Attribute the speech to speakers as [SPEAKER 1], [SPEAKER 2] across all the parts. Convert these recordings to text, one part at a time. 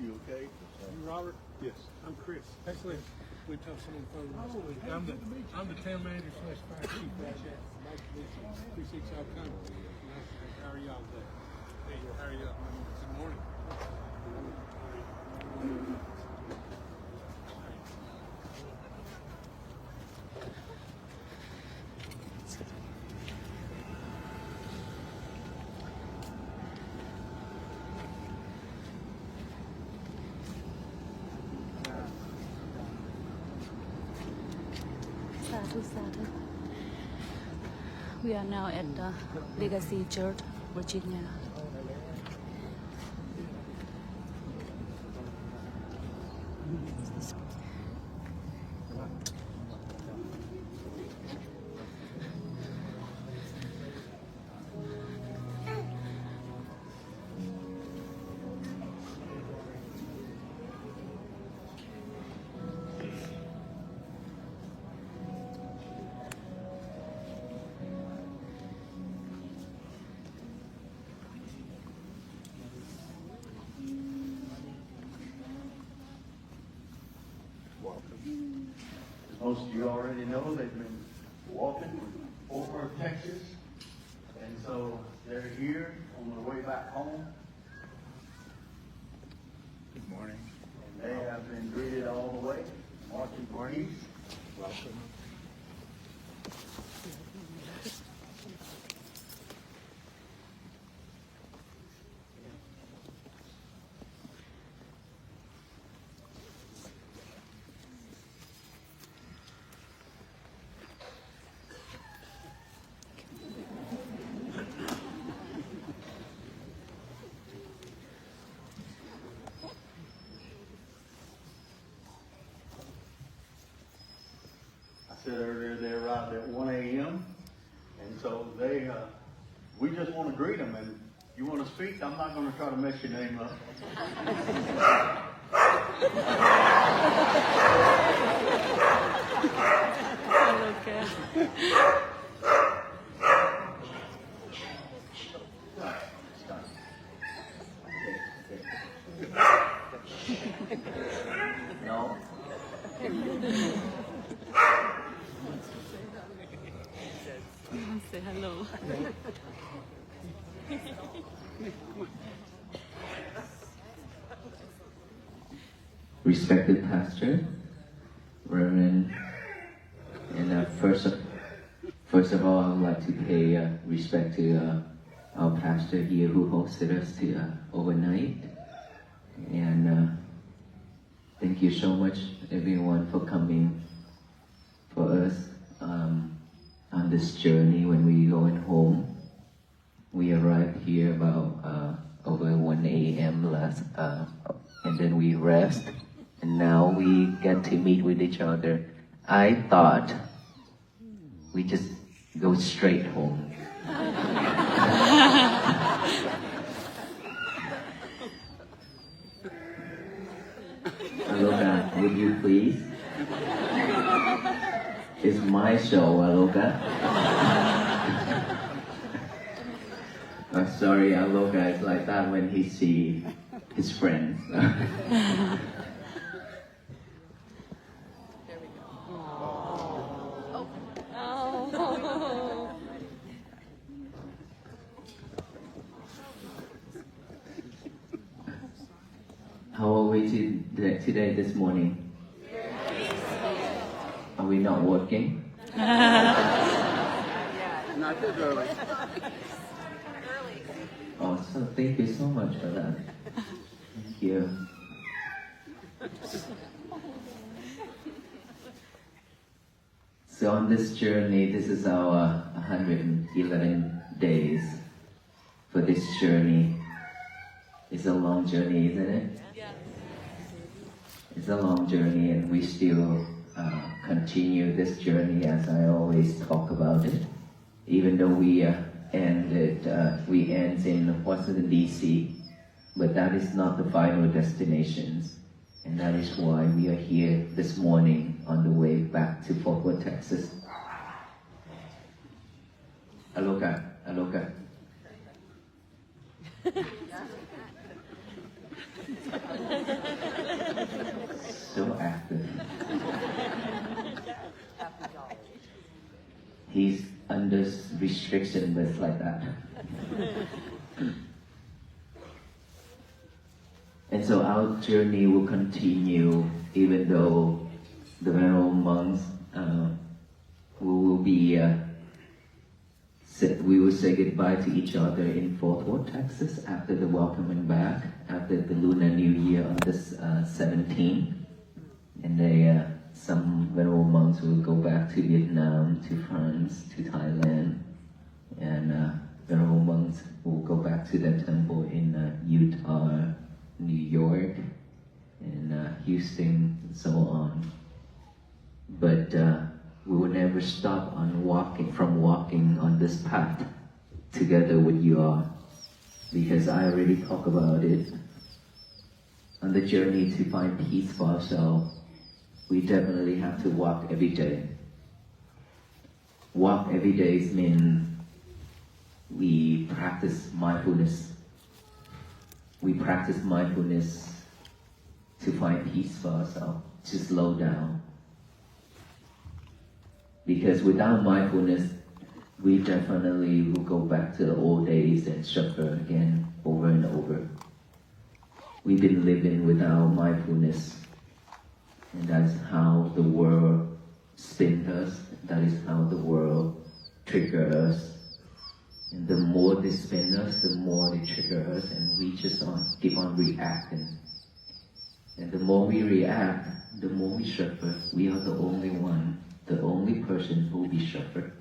[SPEAKER 1] you, okay?
[SPEAKER 2] You Robert?
[SPEAKER 1] Yes.
[SPEAKER 2] I'm Chris. Excellent. We talked some info last week. I'm the town manager / fire chief back there. Nice to meet you. Appreciate y'all coming. How are y'all today? Hey, how are y'all? Good morning.
[SPEAKER 3] Sadhu. We are now at the Legacy Church, Virginia.
[SPEAKER 1] Most of you already know they've been walking over Texas, and so they're here on their way back home.
[SPEAKER 2] Good morning.
[SPEAKER 1] And they have been greeted all the way, marching for peace.
[SPEAKER 2] Welcome.
[SPEAKER 1] I said earlier they arrived at 1 a.m. and so we just want to greet them. And you want to speak? I'm not going to try to mess your name up.
[SPEAKER 3] Aloka.
[SPEAKER 1] No?
[SPEAKER 3] Say hello.
[SPEAKER 4] Respected Pastor, Reverend, and first of all, I would like to pay respect to our pastor here who hosted us overnight, and thank you so much, everyone, for coming for us on this journey. When we going home, we arrived here about over 1 a.m. last, and then we rest. And now we get to meet with each other. I thought we just go straight home. Aloka, would you please? It's my show, Aloka. Sorry, Aloka is like that when he see his friends. How are we today this morning? Are we not working?
[SPEAKER 1] Not this early.
[SPEAKER 4] Oh, so thank you so much for that. Thank you. So on this journey, this is our 111 days for this journey. It's a long journey, isn't it?
[SPEAKER 3] Yeah.
[SPEAKER 4] It's a long journey, and we still continue this journey as I always talk about it. Even though we end in Washington, D.C., but that is not the final destinations. And that is why we are here this morning on the way back to Fort Worth, Texas. Aloka, Aloka. So active. He's under restriction, but it's like that. And so our journey will continue, even though the venerable monks we will say goodbye to each other in Fort Worth, Texas, after the welcoming back, after the Lunar New Year on this 17th. And some venerable monks will go back to Vietnam, to France, to Thailand, and venerable monks will go back to their temple in Utah, New York, and Houston, and so on. But we will never stop on walking on this path together with you all, because I already talked about it. On the journey to find peace for ourselves, we definitely have to walk every day. Walk every day means we practice mindfulness. We practice mindfulness to find peace for ourselves, to slow down. Because without mindfulness, we definitely will go back to the old days and suffer again over and over. We've been living without mindfulness, and that's how the world spins us, that is how the world triggers us. And the more they spin us, the more they trigger us, and we just keep on reacting. And the more we react, the more we suffer. We are the only one, the only person who will be suffered.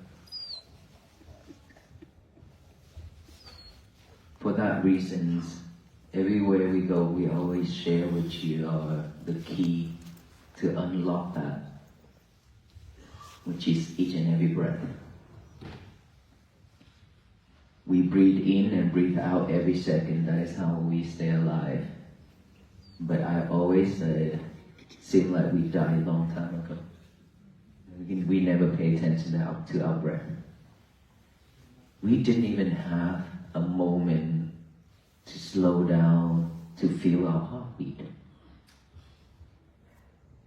[SPEAKER 4] For that reason, everywhere we go, we always share with you the key to unlock that, which is each and every breath. We breathe in and breathe out every second. That is how we stay alive. But I always say, seems like we died a long time ago. We never pay attention to our breath. We didn't even have a moment to slow down, to feel our heartbeat.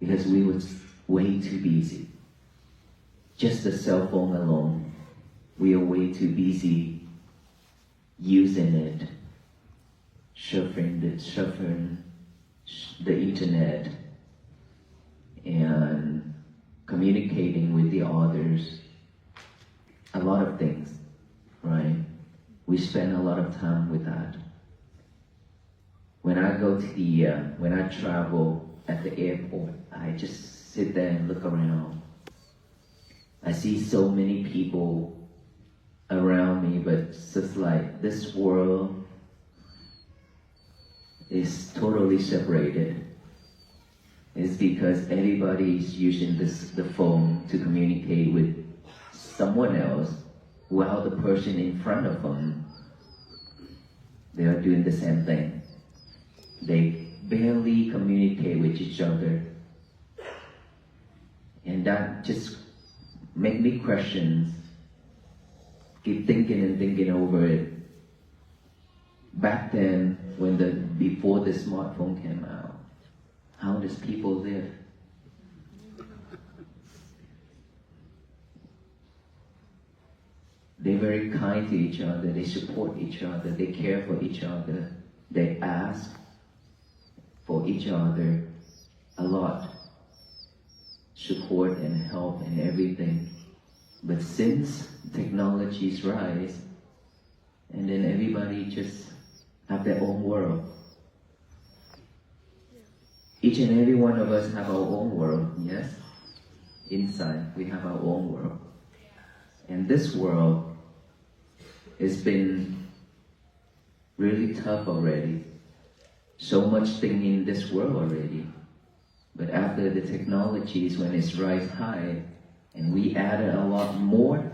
[SPEAKER 4] Because we were way too busy. Just the cell phone alone, we are way too busy using it, surfing the internet, and communicating with the others. A lot of things, right? We spend a lot of time with that. When I travel at the airport, I just sit there and look around. I see so many people around me, but it's just like this world is totally separated. It's because everybody is using the phone to communicate with someone else, while the person in front of them, they are doing the same thing. They barely communicate with each other. And that just make me question, keep thinking and thinking over it. Back then, before the smartphone came out, how does people live? They're very kind to each other, they support each other, they care for each other, they ask for each other a lot, support and help and everything. But since technologies rise, and then everybody just have their own world. Each and every one of us have our own world, yes? Inside, we have our own world. And this world has been really tough already. So much thing in this world already. But after the technologies, when it's rise high, and we added a lot more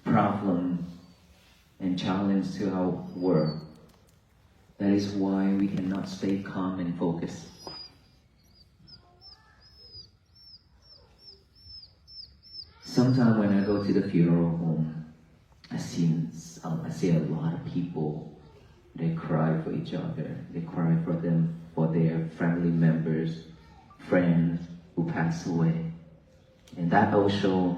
[SPEAKER 4] problem and challenge to our world. That is why we cannot stay calm and focused. Sometimes when I go to the funeral home, I see a lot of people, they cry for each other, they cry for them for their family members, friends who passed away. And that also,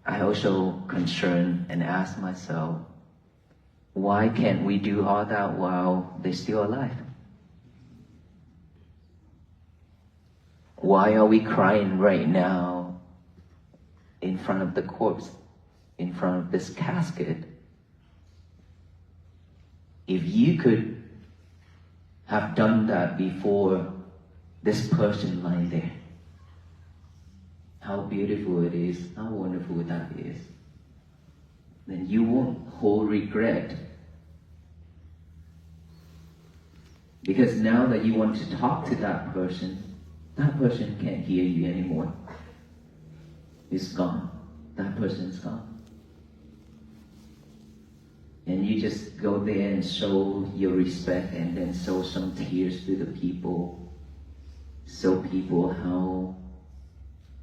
[SPEAKER 4] I also concern and ask myself, why can't we do all that while they're still alive? Why are we crying right now in front of the corpse, in front of this casket? If you could have done that before this person lying there, how beautiful it is, how wonderful that is, then you won't hold regret. Because now that you want to talk to that person can't hear you anymore. It's gone. That person's gone. And you just go there and show your respect and then show some tears to the people. Show people how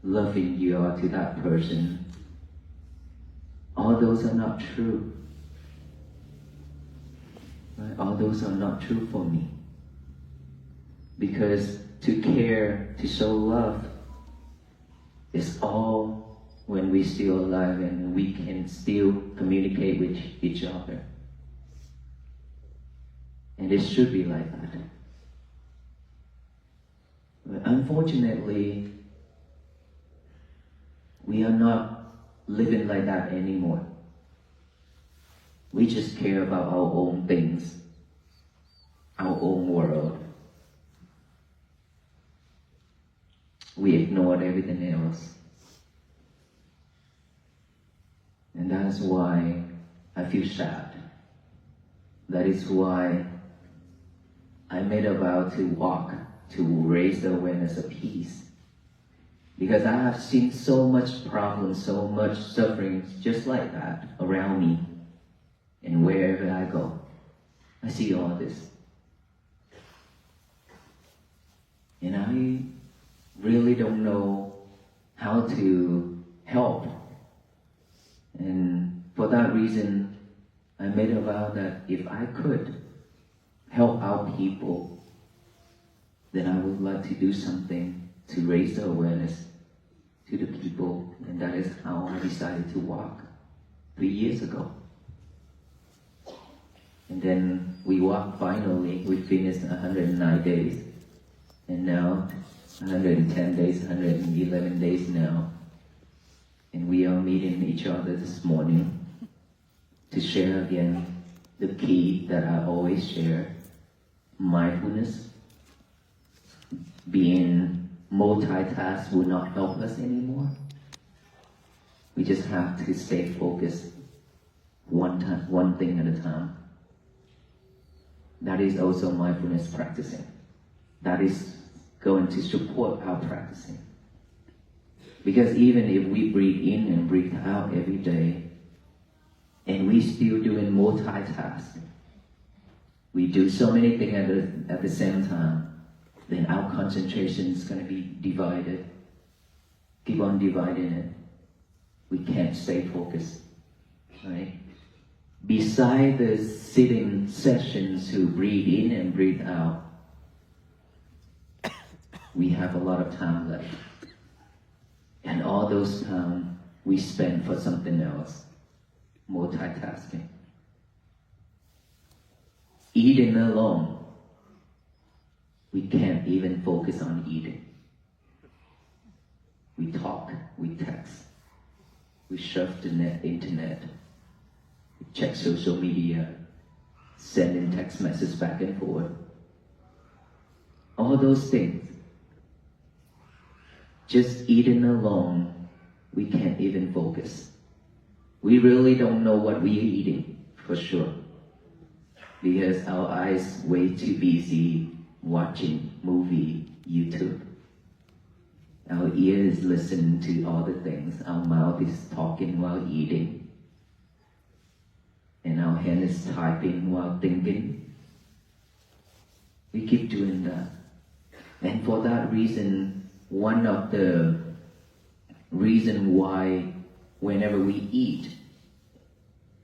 [SPEAKER 4] loving you are to that person. All those are not true. Right? All those are not true for me. Because to care, to show love, is all when we're still alive and we can still communicate with each other. And it should be like that. But unfortunately, we are not living like that anymore. We just care about our own things, our own world. We ignored everything else. And that's why I feel sad. That is why I made a vow to walk, to raise the awareness of peace. Because I have seen so much problems, so much suffering just like that around me. And wherever I go, I see all this. And I really don't know how to help. And for that reason, I made a vow that if I could help out people, then I would like to do something to raise the awareness to the people. And that is how I decided to walk 3 years ago. And then we walked finally, we finished 109 days. And now 110 days, 111 days now. And we are meeting each other this morning to share again the key that I always share. Mindfulness. Being multitask will not help us anymore. We just have to stay focused one thing at a time. That is also mindfulness practicing. That is going to support our practicing. Because even if we breathe in and breathe out every day, and we still doing multitask, we do so many things at the same time, then our concentration is going to be divided. Keep on dividing it. We can't stay focused, right? Beside the sitting sessions to breathe in and breathe out, we have a lot of time left. And all those time we spend for something else, multitasking. Eating alone, we can't even focus on eating. We talk, we text, we surf the internet, we check social media, sending text messages back and forth. All those things. Just eating alone, we can't even focus. We really don't know what we're eating, for sure. Because our eyes way too busy watching movie, YouTube. Our ears listen to all the things. Our mouth is talking while eating. And our hand is typing while thinking. We keep doing that. And for that reason, one of the reason why whenever we eat,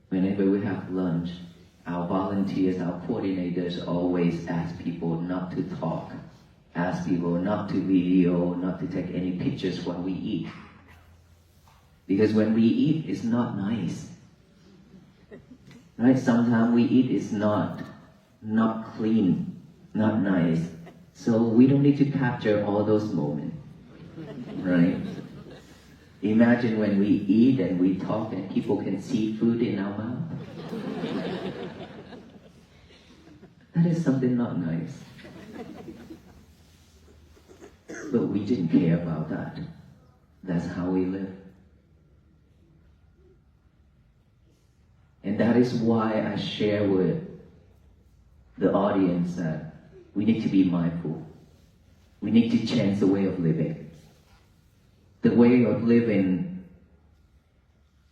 [SPEAKER 4] whenever we have lunch, our volunteers, our coordinators always ask people not to talk, ask people not to video, not to take any pictures while we eat. Because when we eat, it's not nice. Right? Sometimes we eat is not clean, not nice. So we don't need to capture all those moments. Right? Imagine when we eat and we talk and people can see food in our mouth. That is something not nice. But we didn't care about that. That's how we live. And that is why I share with the audience that we need to be mindful. We need to change the way of living. The way of living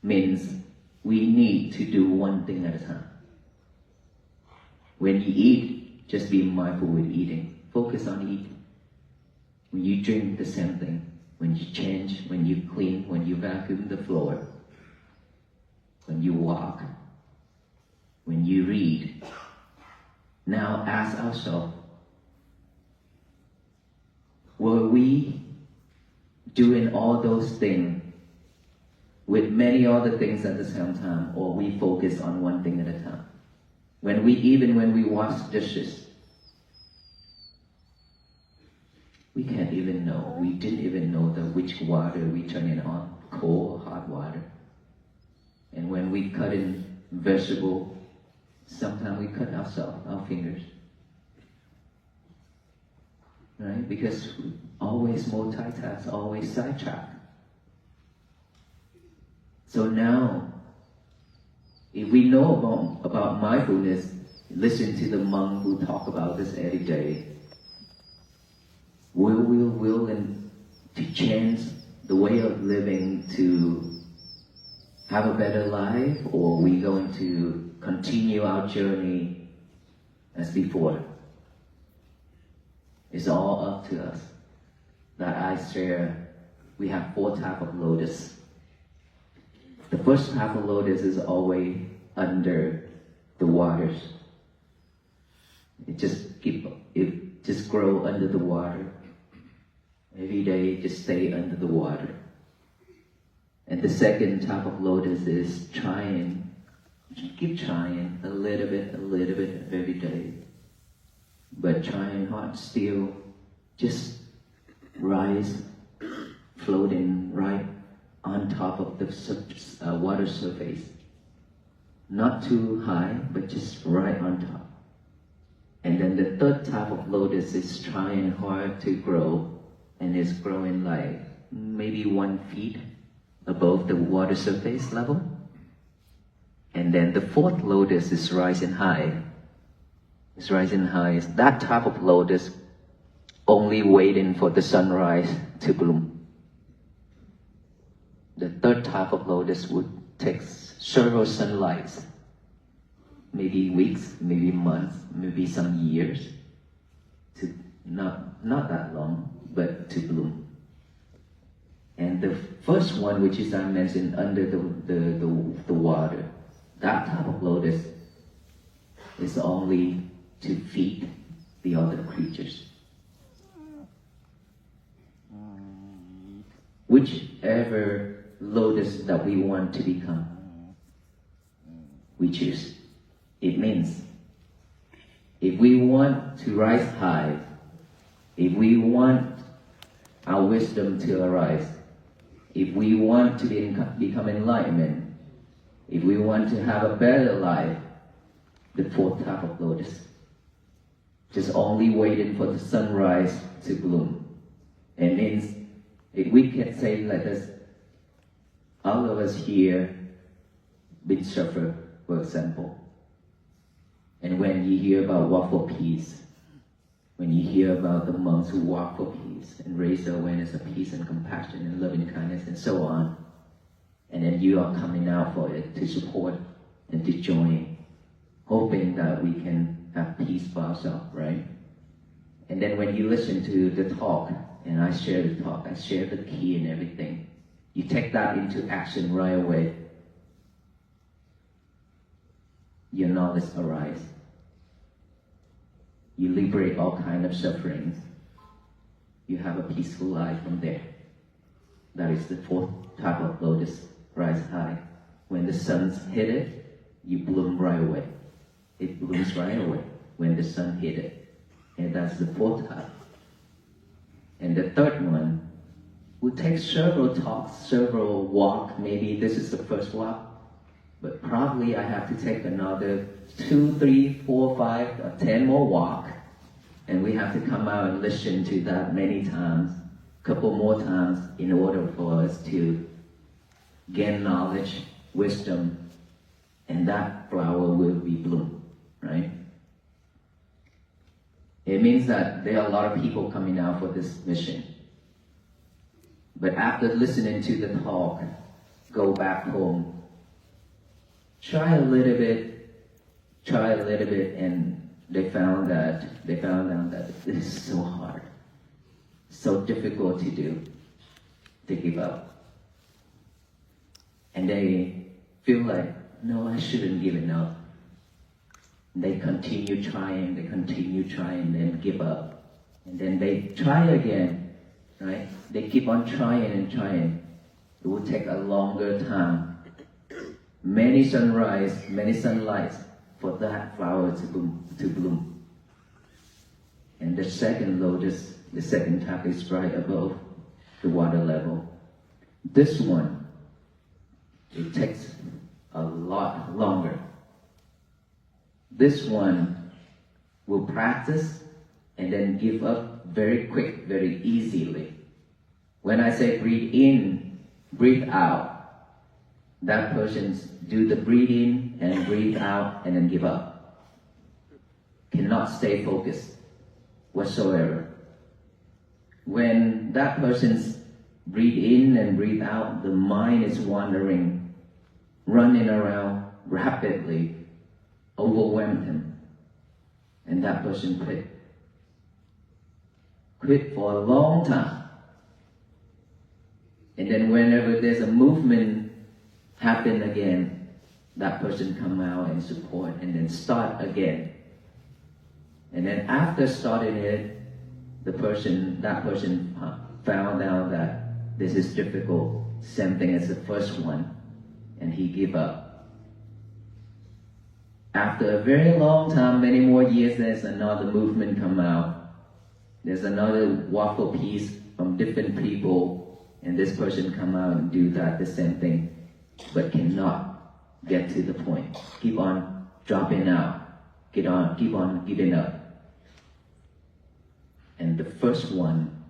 [SPEAKER 4] means we need to do one thing at a time. When you eat, just be mindful with eating. Focus on eating. When you drink, the same thing. When you change, when you clean, when you vacuum the floor, when you walk, when you read. Now ask ourselves, were we doing all those things with many other things at the same time, or we focus on one thing at a time? When we wash dishes, we can't even know. We didn't even know which water we turn it on, cold or hot water. And when we cut in vegetable, sometimes we cut ourselves, our fingers. Right? Because we always multitask, always sidetrack. So now, if we know about mindfulness, listen to the monk who talk about this every day. Will we willing to change the way of living to have a better life, or are we going to continue our journey as before? It's all up to us. That I share, we have 4 types of lotus. The first type of lotus is always under the waters. It just grow under the water. Every day, just stay under the water. And the second type of lotus is trying. Keep trying a little bit every day. But trying hard still, just rise, floating right on top of the water surface. Not too high, but just right on top. And then the third type of lotus is trying hard to grow, and is growing like maybe 1 feet above the water surface level. And then the fourth lotus is rising high. It's rising high. That type of lotus only waiting for the sunrise to bloom. The third type of lotus would take several sunlights, maybe weeks, maybe months, maybe some years, to not that long, but to bloom. And the first one, which is I mentioned under the water, that type of lotus is only to feed the other creatures. Whichever lotus that we want to become, we choose. It means if we want to rise high, if we want our wisdom to arise, if we want to become enlightenment, if we want to have a better life, the fourth type of lotus, just only waiting for the sunrise to bloom. It means, if we can say like this, all of us here been suffer, for example. And when you hear about walk for peace, when you hear about the monks who walk for peace and raise the awareness of peace and compassion and loving kindness and so on, and then you are coming out for it to support and to join, hoping that we can have peace for ourselves, right? And then when you listen to the talk, and I share the talk, I share the key and everything, you take that into action right away. your knowledge arises. You liberate all kinds of sufferings. You have a peaceful life from there. That is the fourth type of lotus, rise high. When the sun's hit it, you bloom right away. It blooms right away when the sun hit it. And that's the fourth type. And the third one will take several talks, several walks. Maybe this is the first walk, but probably I have to take another 2, 3, 4, 5, or 10 more walk. And we have to come out and listen to that many times, couple more times, in order for us to gain knowledge, wisdom, and that flower will be bloom, right? It means that there are a lot of people coming out for this mission. But after listening to the talk, go back home, try a little bit, and they found out that this is so hard, so difficult to do, to give up. And they feel like, no, I shouldn't give it up. They continue trying, then give up. And then they try again, right? They keep on trying and trying. It will take a longer time. Many sunrise, many sunlights for that flower to bloom. And the second lotus, the second type is right above the water level. This one, it takes a lot longer. This one will practice and then give up very quick, very easily. When I say breathe in, breathe out, that person do the breathe in and breathe out and then give up. Cannot stay focused whatsoever. When that person's breathe in and breathe out, the mind is wandering, running around rapidly, overwhelm him, and that person quit for a long time. And then whenever there's a movement happen again, that person come out and support and then start again. And then after starting it, that person found out that this is difficult, same thing as the first one, and he gave up. After a very long time, many more years, there's another movement come out. There's another waffle piece from different people, and this person come out and do that, the same thing, but cannot get to the point. Keep on dropping out. Keep on giving up. And the first one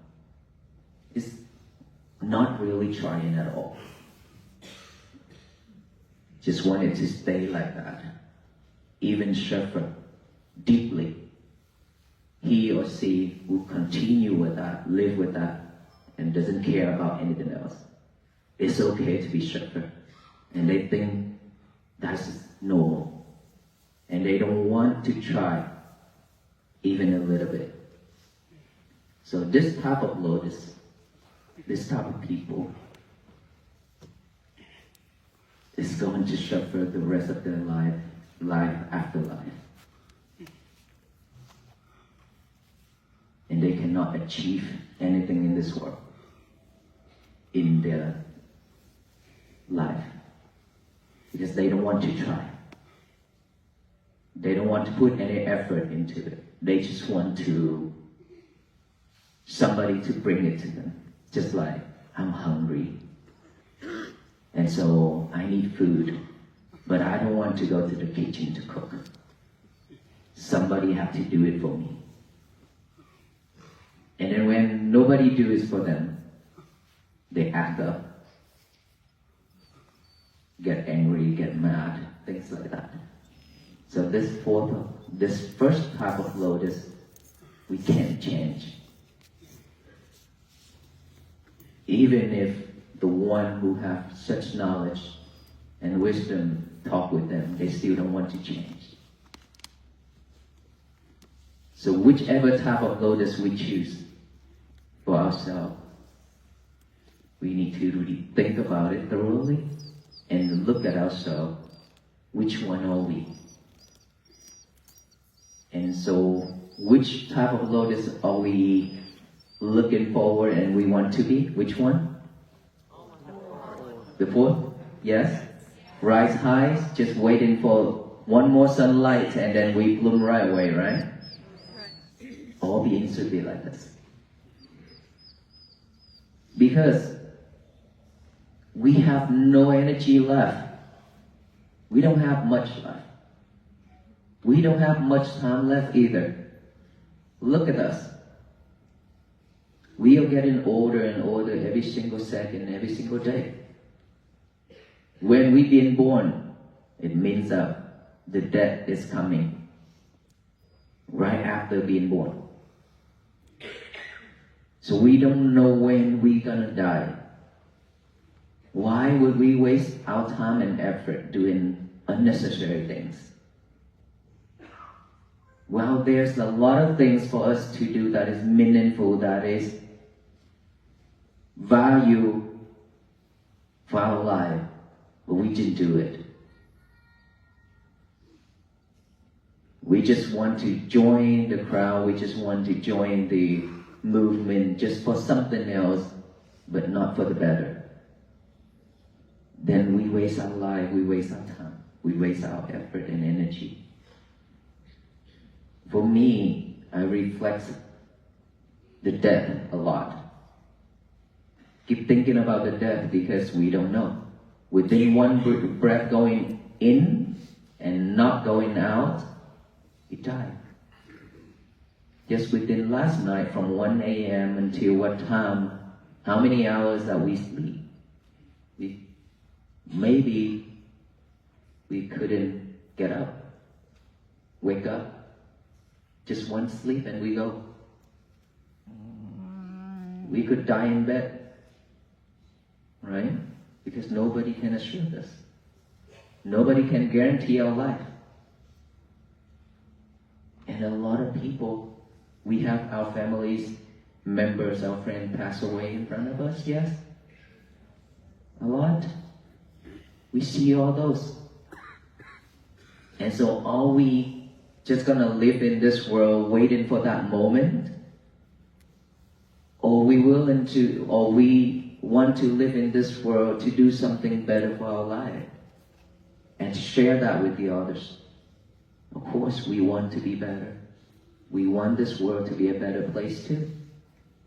[SPEAKER 4] is not really trying at all. Just wanted to stay like that. Even suffer deeply. He or she will continue with that, live with that, and doesn't care about anything else. It's okay to be suffer. And they think that's normal. And they don't want to try even a little bit. So this type of lotus, this type of people is going to suffer the rest of their life after life. And they cannot achieve anything in this world, in their life, because they don't want to try. They don't want to put any effort into it. They just want somebody to bring it to them. Just like, I'm hungry, and so I need food, but I don't want to go to the kitchen to cook. Somebody have to do it for me. And then when nobody do it for them, they act up, get angry, get mad, things like that. So this first type of lotus, we can't change. Even if the one who have such knowledge and wisdom talk with them, they still don't want to change. So whichever type of lotus we choose for ourselves, we need to really think about it thoroughly and look at ourselves. Which one are we? And so, which type of lotus are we looking forward and we want to be? Which one? The fourth? Yes? Rise high, just waiting for one more sunlight and then we bloom right away, right? All beings should be like this. Because we have no energy left. We don't have much left. We don't have much time left either. Look at us. We are getting older and older every single second, every single day. When we've been born, it means that the death is coming right after being born. So we don't know when we're gonna die. Why would we waste our time and effort doing unnecessary things? Well, there's a lot of things for us to do that is meaningful, that is value for our life, but we didn't do it. We just want to join the crowd, we just want to join the movement just for something else, but not for the better. Then we waste our life, we waste our time, we waste our effort and energy. For me, I reflect the death a lot. Keep thinking about the death because we don't know. Within one breath going in and not going out, we die. Just within last night from 1 a.m. until what time, how many hours that we sleep? Maybe we couldn't get up, wake up. Just one sleep and we go. We could die in bed, right? Because nobody can assure us. Nobody can guarantee our life. And a lot of people, we have our families, members, our friends pass away in front of us, yes? A lot. We see all those. And so are we just gonna live in this world waiting for that moment? Or we want to live in this world to do something better for our life and to share that with the others? Of course, we want to be better. We want this world to be a better place too.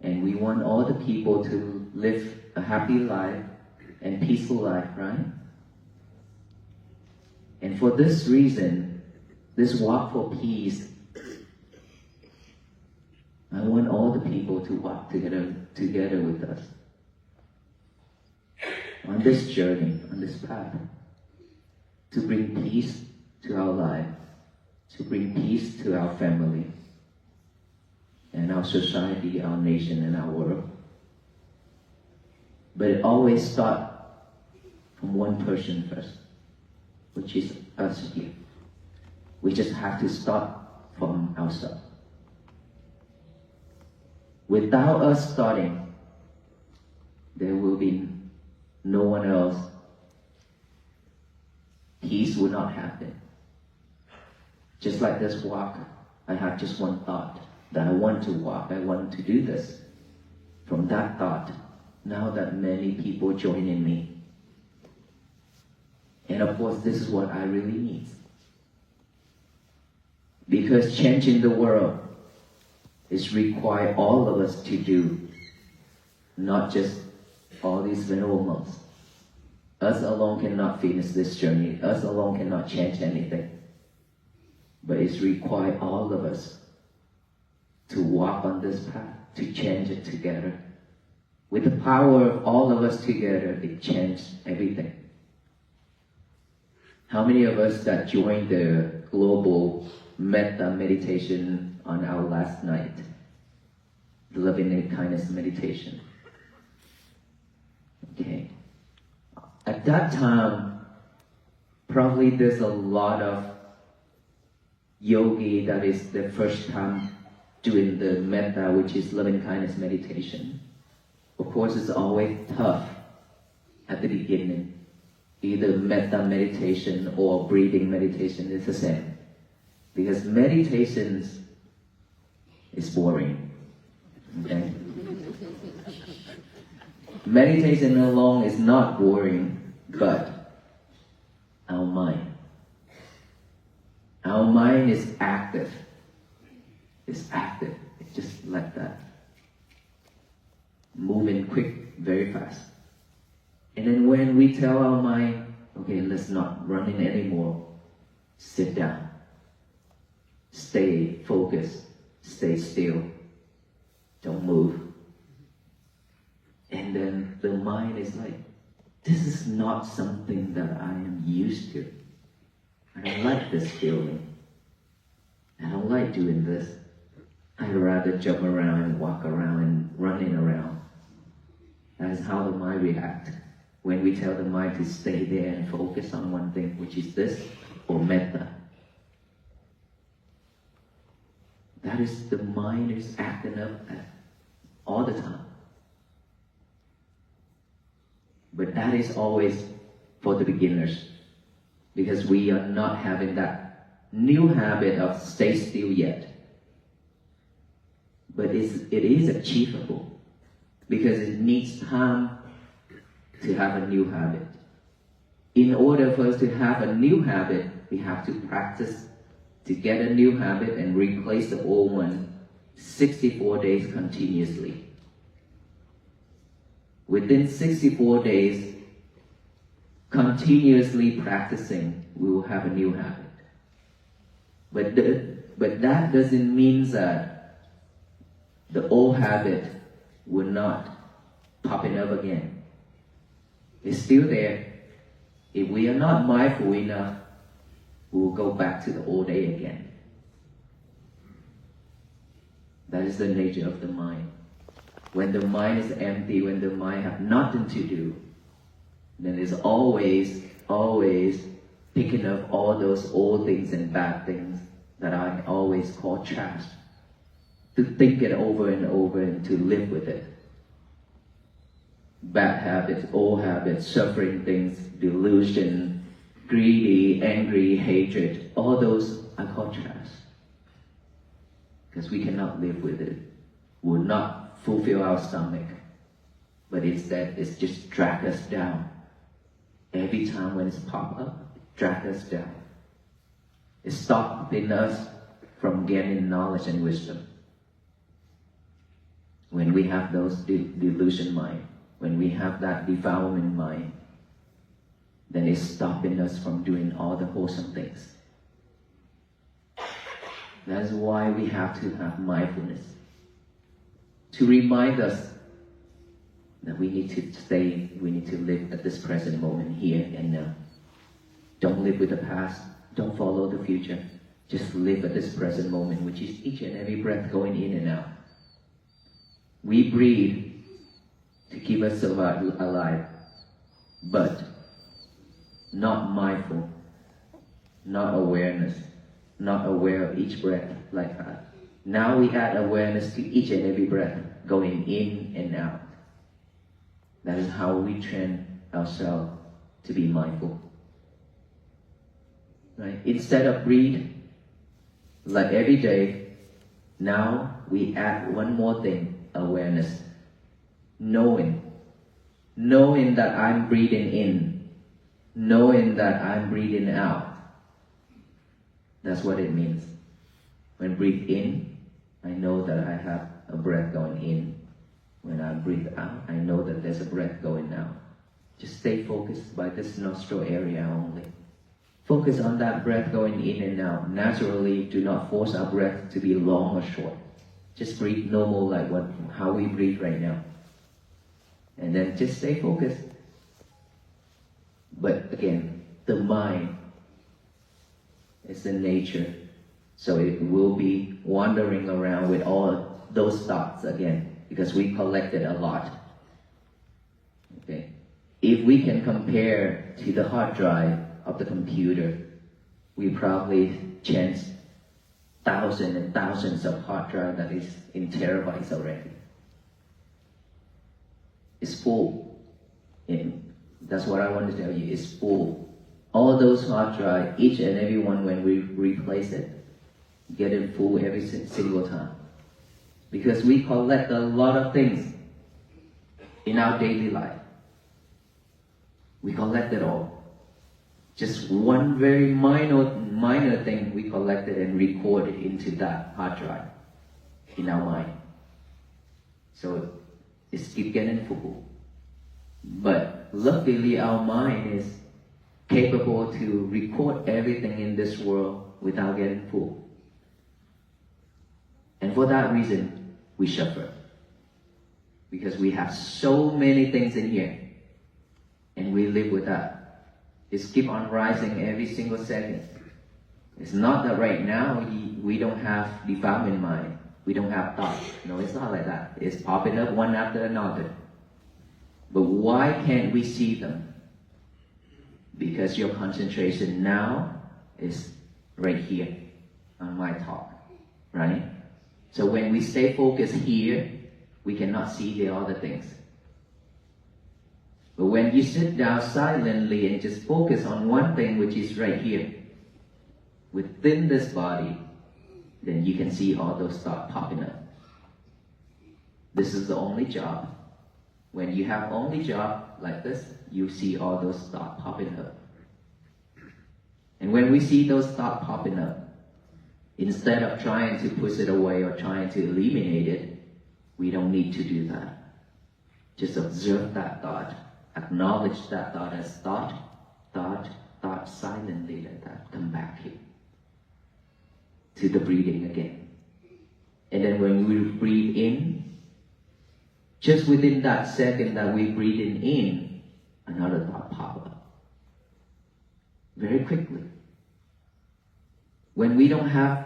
[SPEAKER 4] And we want all the people to live a happy life and peaceful life, right? And for this reason, this walk for peace, I want all the people to walk together with us on this journey, on this path, to bring peace to our life, to bring peace to our family, and our society, our nation, and our world. But it always starts from one person first, which is us here. We just have to start from ourselves. Without us starting, there will be no one else. Peace will not happen. Just like this walk, I have just one thought, that I want to walk, I want to do this. From that thought, now that many people joining me. And of course, this is what I really need. Because changing the world is require all of us to do, not just all these venerable monks. Us alone cannot finish this journey. Us alone cannot change anything. But it's required all of us to walk on this path, to change it together. With the power of all of us together, it changed everything. How many of us that joined the global metta meditation on our last night? The loving and kindness meditation. Okay. At that time, probably there's a lot of yogi that is the first time doing the metta, which is loving kindness meditation. Of course, it's always tough at the beginning. Either metta meditation or breathing meditation is the same. Because meditations is boring. Okay? Meditation alone is not boring, but our mind. Our mind is active. It's active. It's just like that. Moving quick, very fast. And then when we tell our mind, okay, let's not run in anymore, sit down. Stay focused. Stay still. Don't move. And then the mind is like, this is not something that I am used to. I don't like this feeling. I don't like doing this. I'd rather jump around and walk around and running around. That is how the mind reacts. When we tell the mind to stay there and focus on one thing, which is this, or metta. That is, the mind is acting up all the time. But that is always for the beginners. Because we are not having that new habit of stay still yet. But it is achievable. Because it needs time to have a new habit. In order for us to have a new habit, we have to practice to get a new habit and replace the old one 64 days continuously. Within 64 days, continuously practicing, we will have a new habit. But that doesn't mean that the old habit will not popping up again. It's still there. If we are not mindful enough, we will go back to the old day again. That is the nature of the mind. When the mind is empty, when the mind has nothing to do, then it's always picking up all those old things and bad things that I always call trash. To think it over and over and to live with it. Bad habits, old habits, suffering things, delusion, greedy, angry, hatred, all those I call trash. Because we cannot live with it. Will not fulfill our stomach. But instead, it's just drag us down. Every time when it's pop up, it drag us down. It's stopping us from gaining knowledge and wisdom. When we have those delusion mind, when we have that defilement mind, then it's stopping us from doing all the wholesome things. That's why we have to have mindfulness. To remind us that we need to live at this present moment, here and now. Don't live with the past, don't follow the future. Just live at this present moment, which is each and every breath going in and out. We breathe to keep us alive, but not mindful, not awareness, not aware of each breath like that. Now we add awareness to each and every breath going in and out. That is how we train ourselves to be mindful. Right? Instead of breathe, like every day, now we add one more thing, awareness. Knowing that I'm breathing in, knowing that I'm breathing out. That's what it means. When I breathe in, I know that I have a breath going in. When I breathe out, I know that there's a breath going out. Just stay focused by this nostril area only. Focus on that breath going in and out. Naturally, do not force our breath to be long or short. Just breathe normal like how we breathe right now. And then just stay focused. But again, the mind is the nature. So it will be wandering around with all those thoughts again, because we collected a lot. Okay. If we can compare to the hard drive of the computer, we probably changed thousands and thousands of hard drive that is in terabytes already. It's full. And that's what I want to tell you, it's full. All those hard drive, each and every one, when we replace it, getting full every single time. Because we collect a lot of things in our daily life. We collect it all. Just one very minor thing we collected and recorded into that hard drive in our mind. So it's keep getting full. But luckily our mind is capable to record everything in this world without getting full. And for that reason, we suffer. Because we have so many things in here. And we live with that. It's keep on rising every single second. It's not that right now we don't have defilement mind. We don't have thoughts. No, it's not like that. It's popping up one after another. But why can't we see them? Because your concentration now is right here on my talk, right? So when we stay focused here, we cannot see the other things. But when you sit down silently and just focus on one thing, which is right here, within this body, then you can see all those thoughts popping up. This is the only job. When you have only job like this, you see all those thoughts popping up. And when we see those thoughts popping up, instead of trying to push it away or trying to eliminate it, we don't need to do that. Just observe that thought. Acknowledge that thought as thought, silently let that come back here. To the breathing again. And then when we breathe in, just within that second that we breathe in, another thought pop up. Very quickly. When we don't have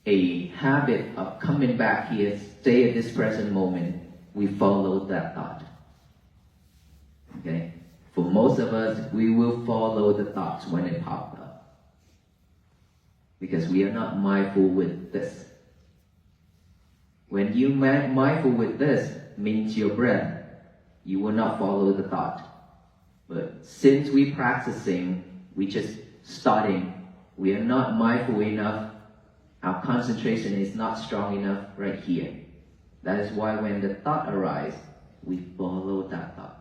[SPEAKER 4] a habit of coming back here, stay at this present moment, we follow that thought. Okay? For most of us, we will follow the thoughts when it pops up. Because we are not mindful with this. When you mindful with this, means your breath, you will not follow the thought. But since we practicing, we just starting, we are not mindful enough, our concentration is not strong enough right here. That is why when the thought arises, we follow that thought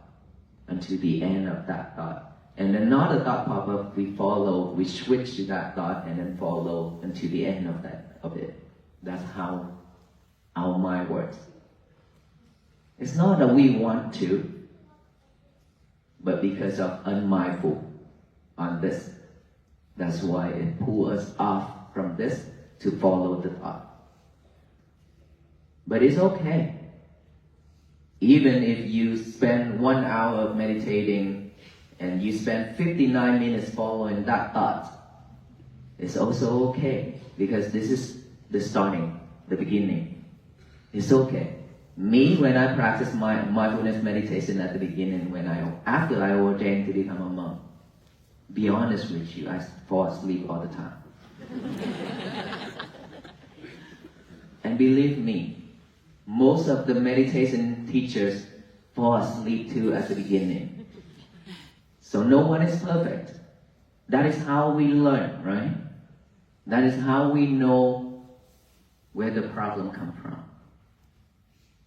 [SPEAKER 4] until the end of that thought. And another thought pop up, we follow, we switch to that thought and then follow until the end of it. That's how our mind works. It's not that we want to, but because of unmindful on this. That's why it pulls us off from this to follow the thought. But it's okay. Even if you spend 1 hour of meditating and you spend 59 minutes following that thought, it's also okay because this is the starting, the beginning. It's okay. Me, when I practice my mindfulness meditation at the beginning, after I ordained to become a monk, be honest with you, I fall asleep all the time. And believe me, most of the meditation teachers fall asleep too at the beginning. So no one is perfect. That is how we learn, right? That is how we know where the problem comes from.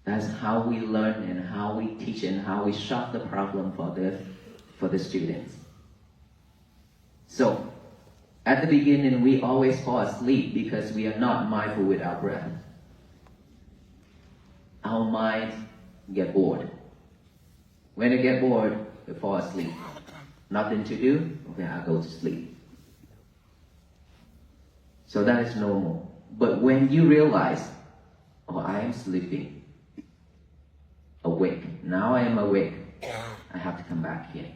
[SPEAKER 4] That's how we learn and how we teach and how we solve the problem for the students. So, at the beginning, we always fall asleep because we are not mindful with our breath. Our minds get bored. When they get bored, they fall asleep. Nothing to do, okay, I go to sleep. So that is normal. But when you realize, oh, I am sleeping, awake. Now I am awake. I have to come back here.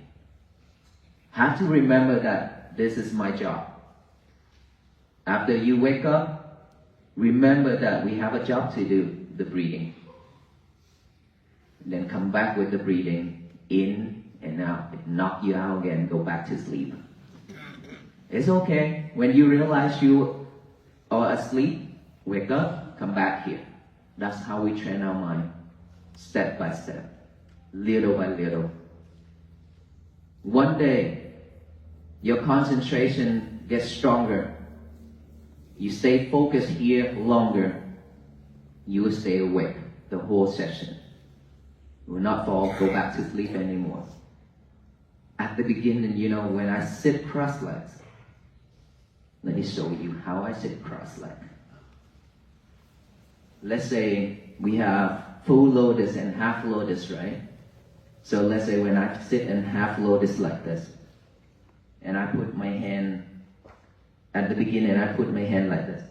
[SPEAKER 4] Have to remember that this is my job. After you wake up, remember that we have a job to do, the breathing. Then come back with the breathing in and out. Knock you out again, go back to sleep. It's okay. When you realize you are asleep, wake up, come back here. That's how we train our mind. Step by step. Little by little. One day, your concentration gets stronger. You stay focused here longer, you will stay awake the whole session. You will not go back to sleep anymore. At the beginning, when I sit cross-legs, let me show you how I sit cross-legs. Let's say we have full lotus and half lotus, right? So let's say when I sit in half lotus like this, and I put my hand, at the beginning I put my hand like this.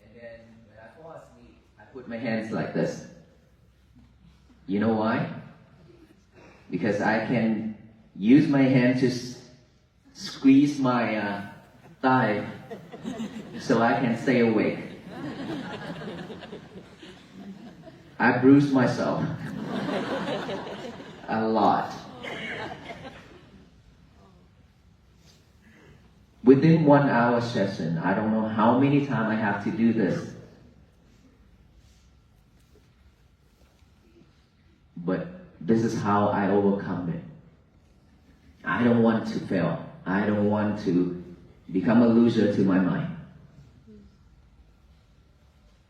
[SPEAKER 4] And then when I fall asleep, I put my hands like this. You know why? Because I can use my hand to squeeze my thigh so I can stay awake. I bruised myself a lot. Within 1 hour session, I don't know how many times I have to do this. But this is how I overcome it. I don't want to fail. I don't want to become a loser to my mind.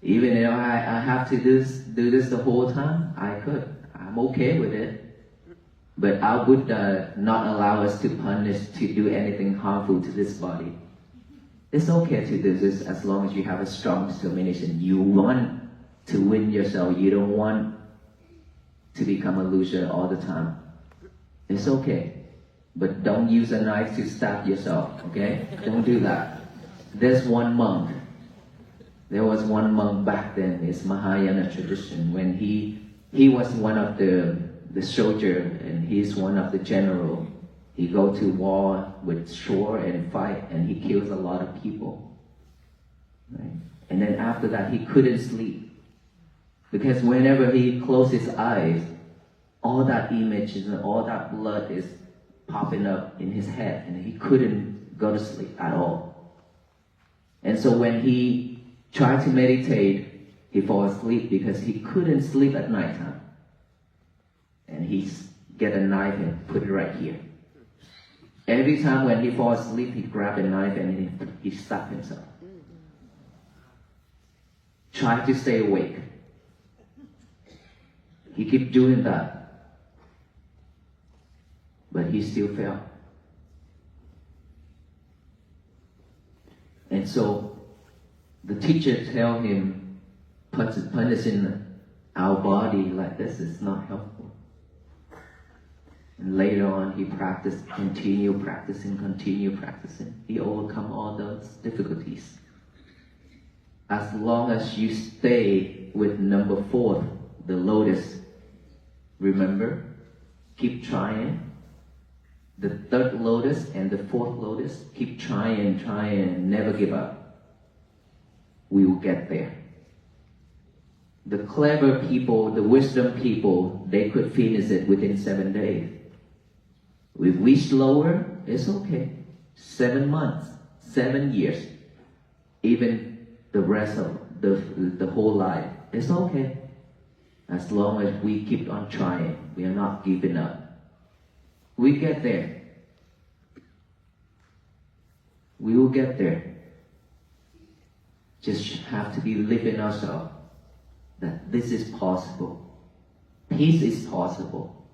[SPEAKER 4] Even if I have to do this the whole time, I could. I'm okay with it. But our Buddha not allow us to punish, to do anything harmful to this body. It's okay to do this as long as you have a strong determination. You want to win yourself. You don't want to become a loser all the time. It's okay. But don't use a knife to stab yourself, okay? Don't do that. There's one monk. There was one monk back then, it's Mahayana tradition, when he was one of the soldier and he's one of the general. He go to war with sword and fight and he kills a lot of people. Right? And then after that he couldn't sleep. Because whenever he closed his eyes, all that images and all that blood is popping up in his head and he couldn't go to sleep at all. And so when he tried to meditate, he fall asleep because he couldn't sleep at nighttime. And he get a knife and put it right here. Every time when he falls asleep, he grab a knife and he stab himself. Try to stay awake. He keep doing that. But he still failed. And so the teacher tell him, punishing our body like this is not helpful. And later on, he practiced, continue practicing. He overcome all those difficulties. As long as you stay with number 4, the lotus, remember, keep trying. The 3rd lotus and the 4th lotus, keep trying, never give up. We will get there. The clever people, the wisdom people, they could finish it within 7 days. If we slower, it's okay. 7 months, 7 years, even the rest of the whole life, it's okay. As long as we keep on trying, we are not giving up. We get there. We will get there. Just have to believe in ourselves that this is possible. Peace is possible.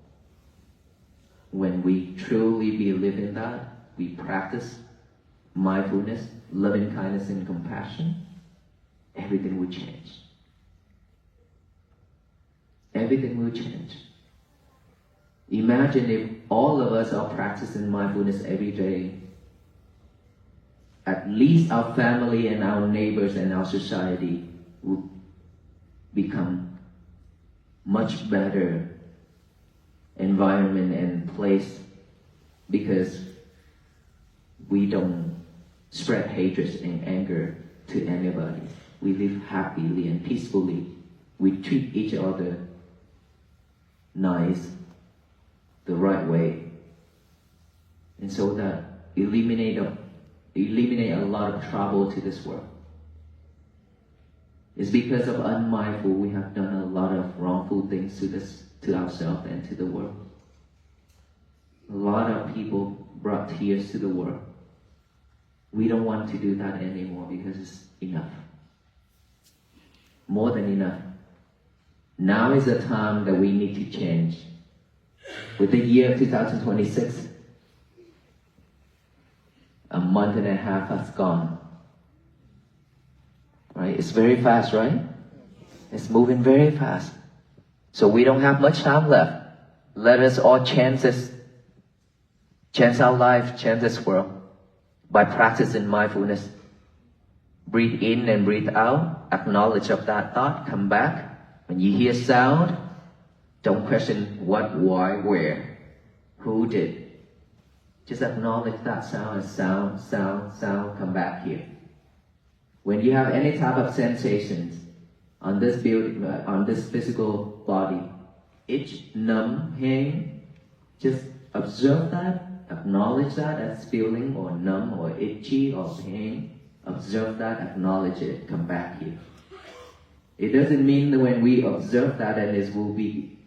[SPEAKER 4] When we truly believe in that, we practice mindfulness, loving kindness and compassion, everything will change. Everything will change. Imagine if all of us are practicing mindfulness every day. At least our family and our neighbors and our society will become much better environment and place because we don't spread hatred and anger to anybody. We live happily and peacefully. We treat each other nice, the right way. And so that eliminate a lot of trouble to this world. It's because of unmindful we have done a lot of wrongful things to ourselves and to the world. A lot of people brought tears to the world. We don't want to do that anymore because it's enough. More than enough. Now is the time that we need to change. With the year 2026, a month and a half has gone. Right? It's very fast, right? It's moving very fast. So we don't have much time left. Let us all change our life, change this world by practicing mindfulness. Breathe in and breathe out. Acknowledge of that thought. Come back. When you hear sound, don't question what, why, where, who did. Just acknowledge that sound as sound, sound, sound. Come back here. When you have any type of sensations on this physical body, itch, numb, pain, just observe that, acknowledge that as feeling or numb or itchy or pain. Observe that, acknowledge it, come back here. It doesn't mean that when we observe that and it will be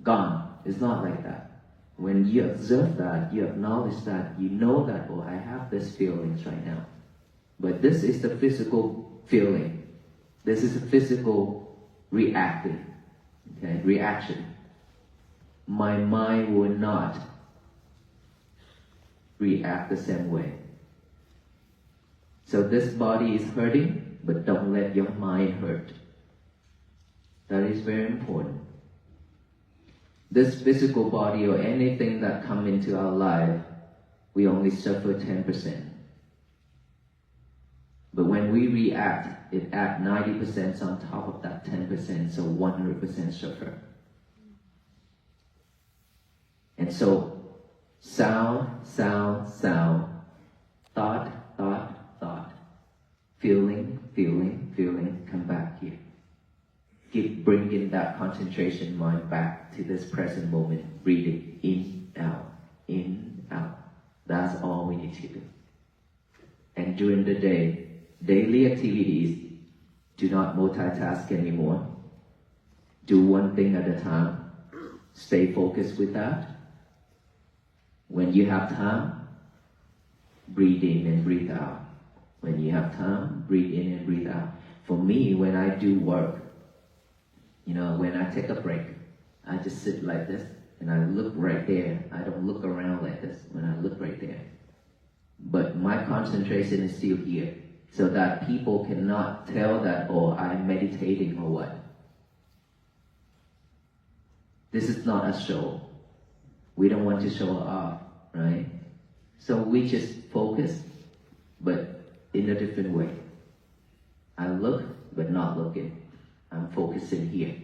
[SPEAKER 4] gone. It's not like that. When you observe that, you acknowledge that, you know that, oh, I have these feelings right now. But this is the physical feeling. This is a physical reaction. My mind will not react the same way. So this body is hurting, but don't let your mind hurt. That is very important. This physical body or anything that comes into our life, we only suffer 10%. But when we react, it adds 90% on top of that 10%, so 100% suffer. And so, sound, sound, sound, thought, thought, thought, feeling, feeling, feeling, come back here. Keep bringing that concentration mind back to this present moment, breathing in, out. That's all we need to do. And during the day, daily activities, do not multitask anymore. Do one thing at a time. Stay focused with that. When you have time, breathe in and breathe out. When you have time, breathe in and breathe out. For me, when I do work, when I take a break, I just sit like this and I look right there. I don't look around like this when I look right there. But my concentration is still here, so that people cannot tell that, oh, I'm meditating or what. This is not a show. We don't want to show off, right? So we just focus, but in a different way. I look, but not looking. I'm focusing here.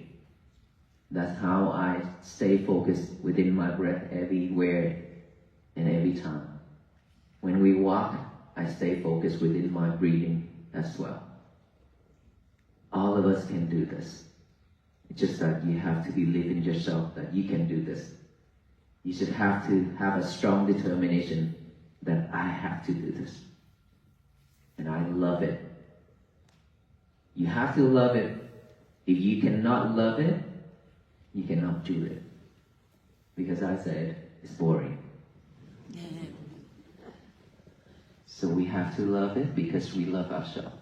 [SPEAKER 4] That's how I stay focused within my breath everywhere and every time. When we walk, I stay focused within my breathing as well. All of us can do this. It's just that you have to believe in yourself that you can do this. You should have to have a strong determination that I have to do this. And I love it. You have to love it. If you cannot love it, you cannot do it. Because I said, it's boring. So we have to love it because we love ourselves.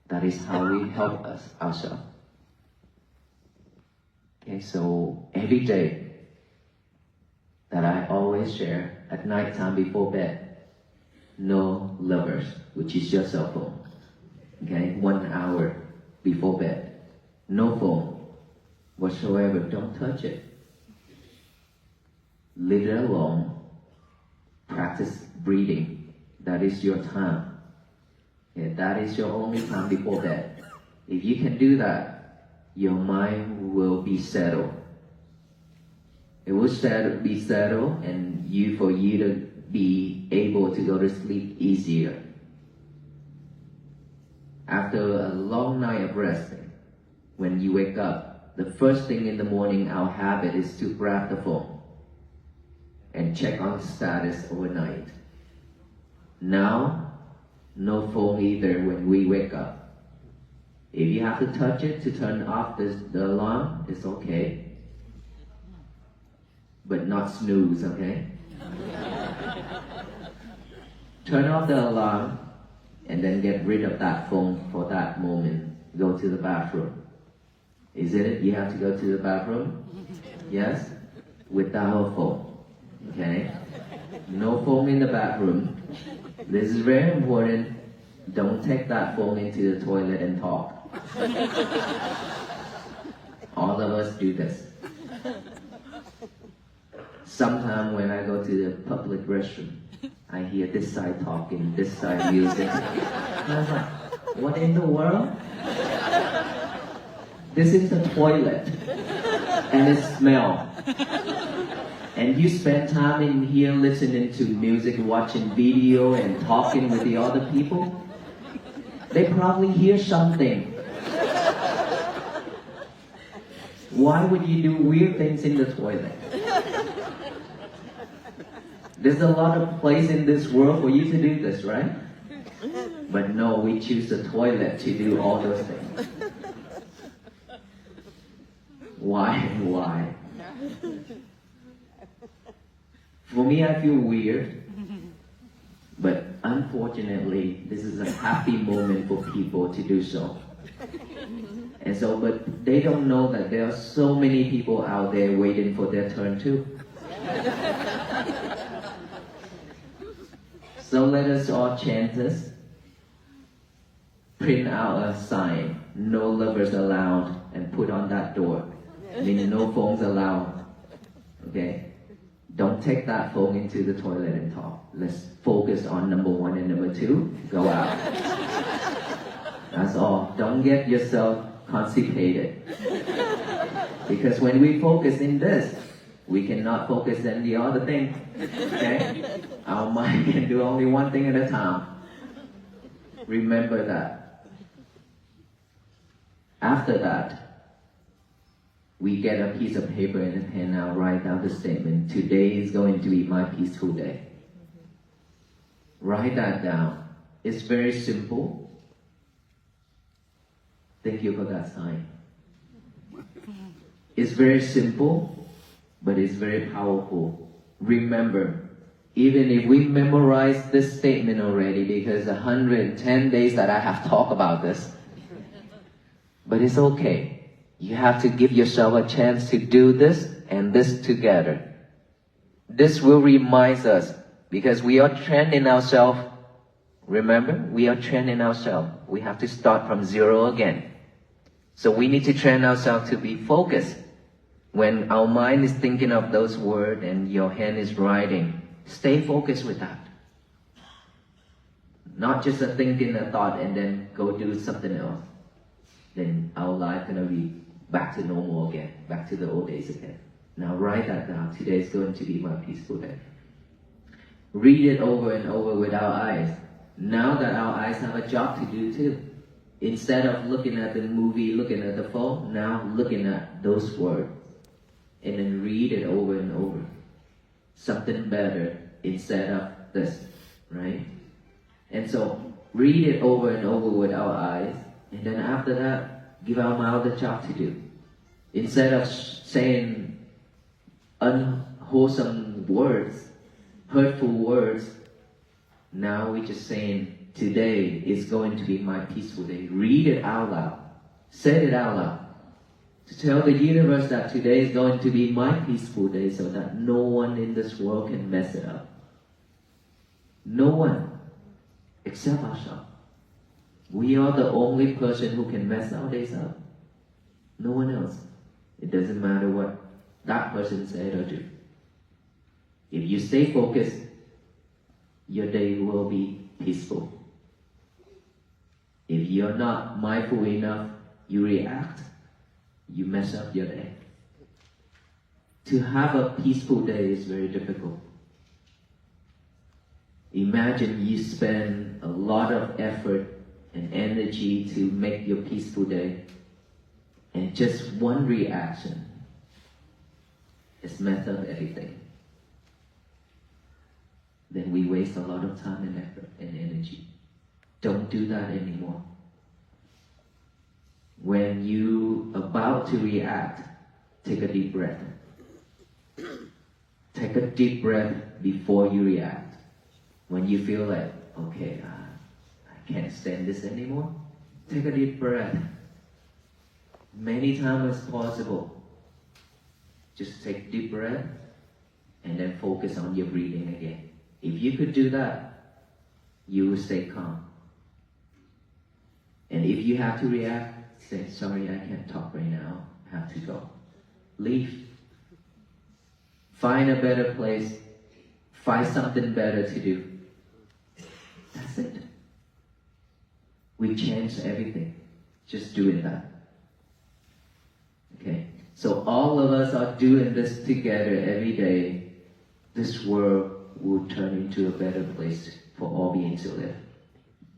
[SPEAKER 4] That is how we help ourselves. Okay, so every day that I always share at night time before bed, no lovers, which is your cell phone. Okay, 1 hour before bed. No phone whatsoever. Don't touch it. Leave it alone. Practice breathing. That is your time. Okay, that is your only time before bed. If you can do that, your mind will be settled. It will be settled, and for you to be able to go to sleep easier. After a long night of resting, when you wake up, the first thing in the morning our habit is to grab the phone and check on the status overnight. Now, no phone either when we wake up. If you have to touch it to turn off the alarm, it's okay. But not snooze, okay? turn off the alarm, and then get rid of that phone for that moment. Go to the bathroom. Is it? You have to go to the bathroom? Yes? Without a phone. Okay? No phone in the bathroom. This is very important. Don't take that phone into the toilet and talk. All of us do this. Sometimes when I go to the public restroom, I hear this side talking, this side music. And I was like, what in the world? This is the toilet. And it smells. And you spend time in here listening to music, watching video, and talking with the other people. They probably hear something. Why would you do weird things in the toilet? There's a lot of place in this world for you to do this, right? But no, we choose the toilet to do all those things. Why? Why? For me, I feel weird. But unfortunately, this is a happy moment for people to do so. And so, but they don't know that there are so many people out there waiting for their turn too. So let us all chant this. Print out a sign, no lovers allowed, and put on that door. Meaning no phones allowed. Okay? Don't take that phone into the toilet and talk. Let's focus on number 1 and number 2. Go out. That's all. Don't get yourself constipated. Because when we focus in this, we cannot focus on the other thing. Okay? Our mind can do only one thing at a time. Remember that. After that, we get a piece of paper and a pen now, write down the statement. Today is going to be my peaceful day. Write that down. It's very simple. Thank you for that sign. It's very simple, but it's very powerful. Remember, even if we memorize this statement already, because 110 days that I have talked about this, but it's okay. You have to give yourself a chance to do this and this together. This will remind us, because we are training ourselves. Remember, we are training ourselves. We have to start from 0 again. So we need to train ourselves to be focused. When our mind is thinking of those words and your hand is writing, stay focused with that. Not just a thinking, a thought, and then go do something else. Then our life gonna be back to normal again, back to the old days again. Now write that down. Today is going to be my peaceful day. Read it over and over with our eyes. Now that our eyes have a job to do too. Instead of looking at the movie, looking at the phone, now looking at those words. And then read it over and over. Something better instead of this, right? And so, read it over and over with our eyes. And then after that, give our mouth a job to do. Instead of saying unwholesome words, hurtful words, now we're just saying, today is going to be my peaceful day. Read it out loud. Say it out loud. To tell the universe that today is going to be my peaceful day so that no one in this world can mess it up. No one except ourselves. We are the only person who can mess our days up. No one else. It doesn't matter what that person said or do. If you stay focused, your day will be peaceful. If you're not mindful enough, you react, you mess up your day. To have a peaceful day is very difficult. Imagine you spend a lot of effort and energy to make your peaceful day, and just one reaction has messed up everything. Then we waste a lot of time and effort and energy. Don't do that anymore. When you about to react, take a deep breath. Take a deep breath before you react. When you feel like okay, I can't stand this anymore, take a deep breath. Many times as possible. Just take a deep breath and then focus on your breathing again. If you could do that, you will stay calm. And if you have to react, say, sorry, I can't talk right now, I have to go. Leave. Find a better place. Find something better to do. That's it. We change everything. Just doing that. Okay? So all of us are doing this together every day. This world will turn into a better place for all beings to live.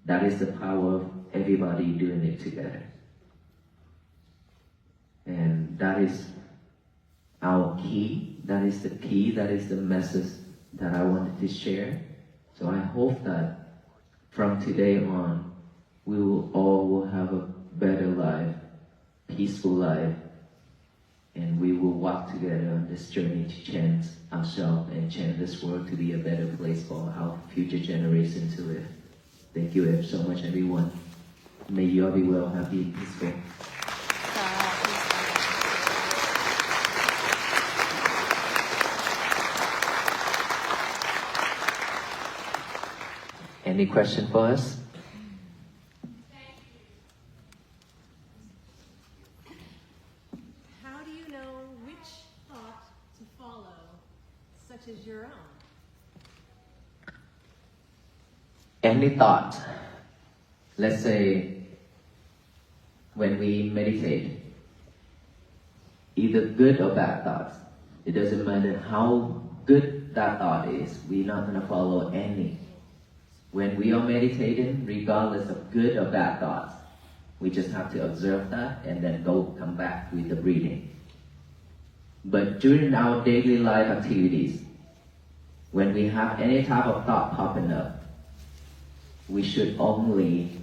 [SPEAKER 4] That is the power of everybody doing it together. And that is our key. That is the key. That is the message that I wanted to share. So I hope that from today on, we will have a better life, peaceful life, and we will walk together on this journey to change ourselves and change this world to be a better place for our future generations to live. Thank you so much, everyone. May you all be well, happy, and peaceful. Any question for us?
[SPEAKER 5] How do you know which thought to follow, such as your own?
[SPEAKER 4] Any thought, let's say when we meditate, either good or bad thoughts, it doesn't matter how good that thought is, we're not going to follow any. When we are meditating, regardless of good or bad thoughts, we just have to observe that and then come back with the breathing. But during our daily life activities, when we have any type of thought popping up, we should only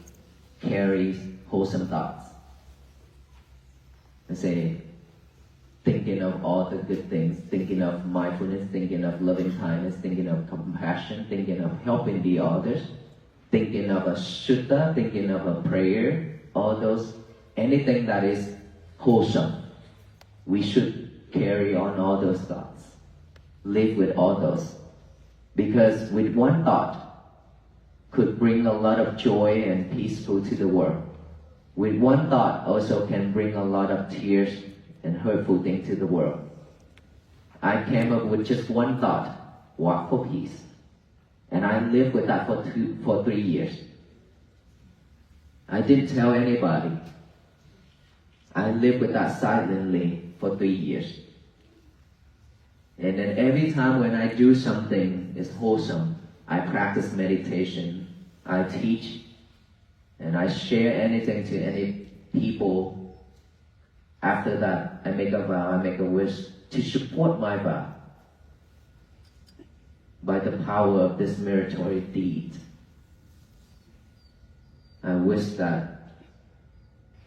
[SPEAKER 4] carry wholesome thoughts. Let's say, thinking of all the good things, thinking of mindfulness, thinking of loving kindness, thinking of compassion, thinking of helping the others, thinking of a sutta, thinking of a prayer, all those, anything that is wholesome, we should carry on all those thoughts. Live with all those. Because with one thought, could bring a lot of joy and peaceful to the world. With one thought also can bring a lot of tears and hurtful things to the world. I came up with just one thought, walk for peace. And I lived with that for 3 years. I didn't tell anybody. I lived with that silently for 3 years. And then every time when I do something is wholesome, I practice meditation, I teach, and I share anything to any people. After that, I make a vow, I make a wish to support my vow by the power of this meritorious deed. I wish that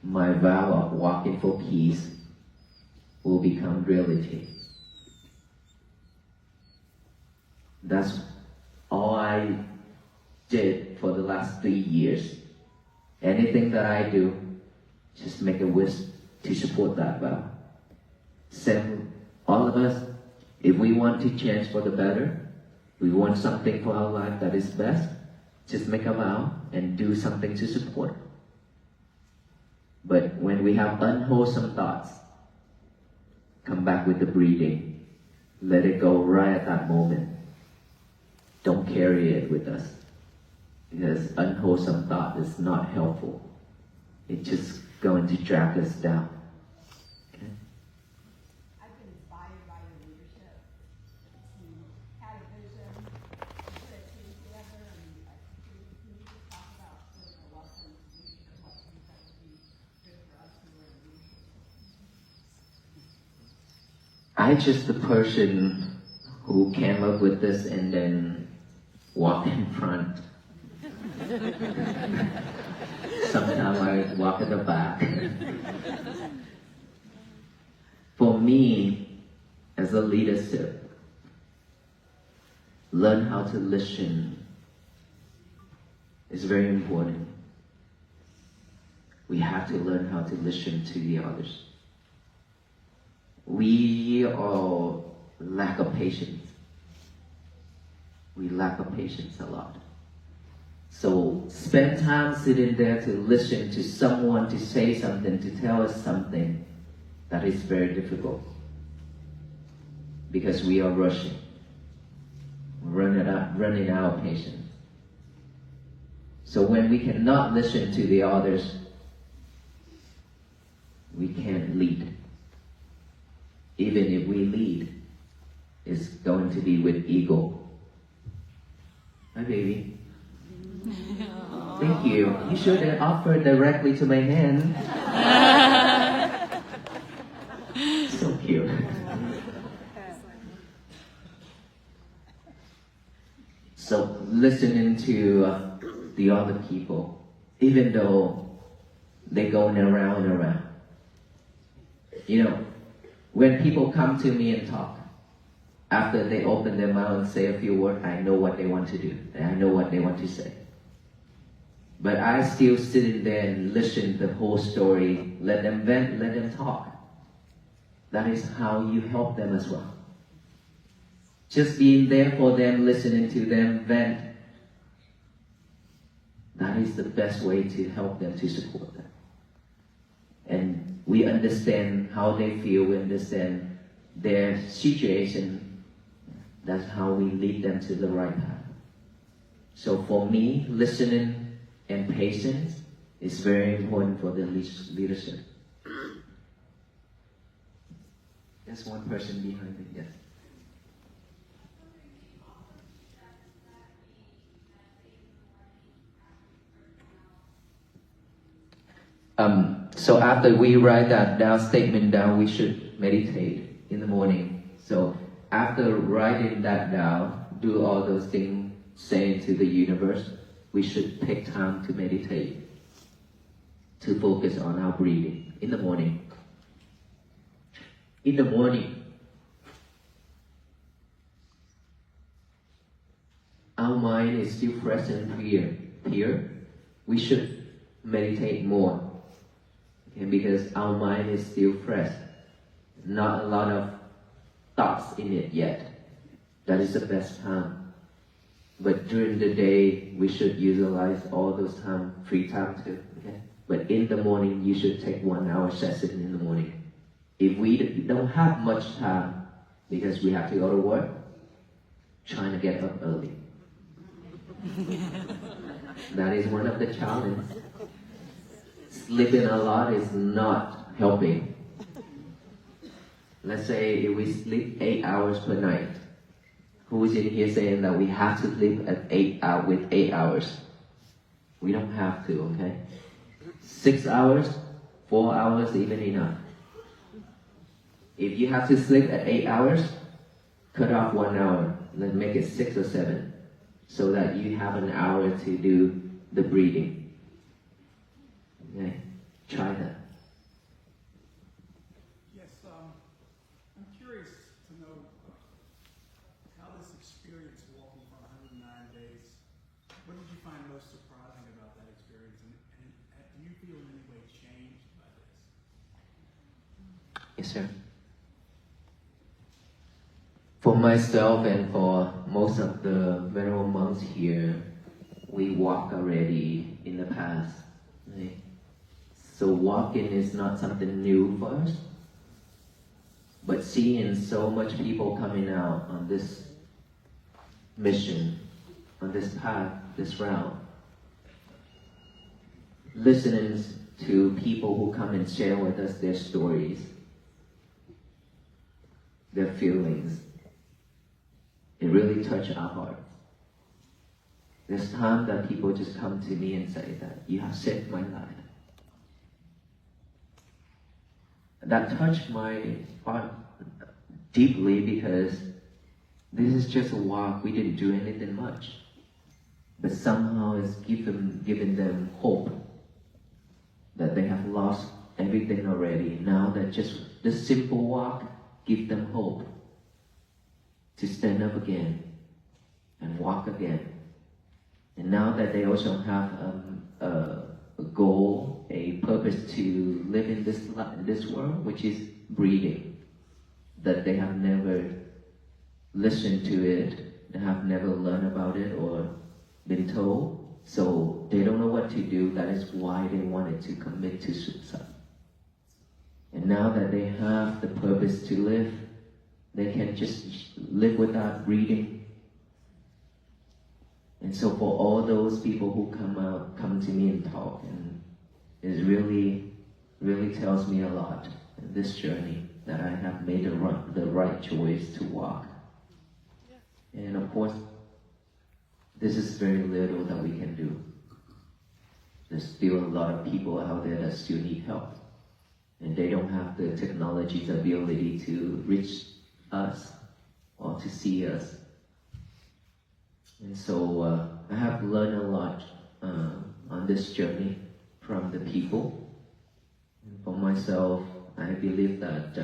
[SPEAKER 4] my vow of walking for peace will become reality. That's all I did for the last 3 years. Anything that I do, just make a wish to support that vow. Same, all of us, if we want to change for the better, we want something for our life that is best, just make a vow and do something to support. But when we have unwholesome thoughts, come back with the breathing. Let it go right at that moment. Don't carry it with us. Because unwholesome thought is not helpful. It's just going to drag us down. Okay?
[SPEAKER 5] I've been inspired by your leadership. You had a vision, you put a team together, and can you just talk about sort of the lessons, leadership lessons that would be good for us who are in leadership?
[SPEAKER 4] I'm just the person who came up with this and then walked in front. Sometimes I walk at the back. For me, as a leadership, learn how to listen is very important. We have to learn how to listen to the others. We all lack of patience. We lack of patience a lot. So spend time sitting there to listen to someone to say something, to tell us something. That is very difficult. Because we are rushing. Running out of patience. So when we cannot listen to the others, we can't lead. Even if we lead, it's going to be with ego. Hi, baby. Thank you. You should have offered directly to my hand. So cute. So listening to the other people, even though they're going around and around. You know, when people come to me and talk, after they open their mouth and say a few words, I know what they want to do, and I know what they want to say. But I still sit in there and listen to the whole story, let them vent, let them talk. That is how you help them as well. Just being there for them, listening to them vent, that is the best way to help them, to support them. And we understand how they feel, we understand their situation. That's how we lead them to the right path. So for me, listening and patience is very important for the leadership. There's one person behind me, yes. So after we write that statement down, we should meditate in the morning. So after writing that down, do all those things, saying to the universe, we should take time to meditate, to focus on our breathing in the morning. In the morning, our mind is still fresh and clear. Here, we should meditate more. Okay, because our mind is still fresh. Not a lot of thoughts in it yet. That is the best time. But during the day, we should utilize all those time, free time too. Okay? But in the morning, you should take 1 hour session in the morning. If we don't have much time, because we have to go to work, trying to get up early. That is one of the challenges. Sleeping a lot is not helping. Let's say if we sleep 8 hours per night, who is in here saying that we have to sleep at 8 hours? We don't have to, okay? 6 hours, 4 hours, even enough. If you have to sleep at 8 hours, cut off 1 hour. Let's make it 6 or 7, so that you have an hour to do the breathing. Okay? Try that.
[SPEAKER 6] Yes, I'm curious to know how this experience walking for 109 days, what did you find most surprising about that experience? And do you feel in any way changed by this?
[SPEAKER 4] Yes, sir. For myself and for most of the venerable monks here, we walk already in the past. Right? So walking is not something new for us. But seeing so much people coming out on this mission, on this path, this route, listening to people who come and share with us their stories, their feelings, it really touched our hearts. There's time that people just come to me and say that you have saved my life. That touched my heart deeply, because this is just a walk. We didn't do anything much. But somehow it's given them hope that they have lost everything already. Now that just this simple walk gives them hope to stand up again and walk again. And now that they also have a goal, a purpose to live in this world, which is breathing, that they have never listened to it, they have never learned about it or been told, so they don't know what to do. That is why they wanted to commit to suicide. And now that they have the purpose to live, they can just live without breathing. And so for all those people who come to me and talk, and it really tells me a lot in this journey that I have made the right choice to walk. And of course, this is very little that we can do. There's still a lot of people out there that still need help. And they don't have the technology's ability to reach us or to see us. And so I have learned a lot on this journey from the people. And for myself, I believe that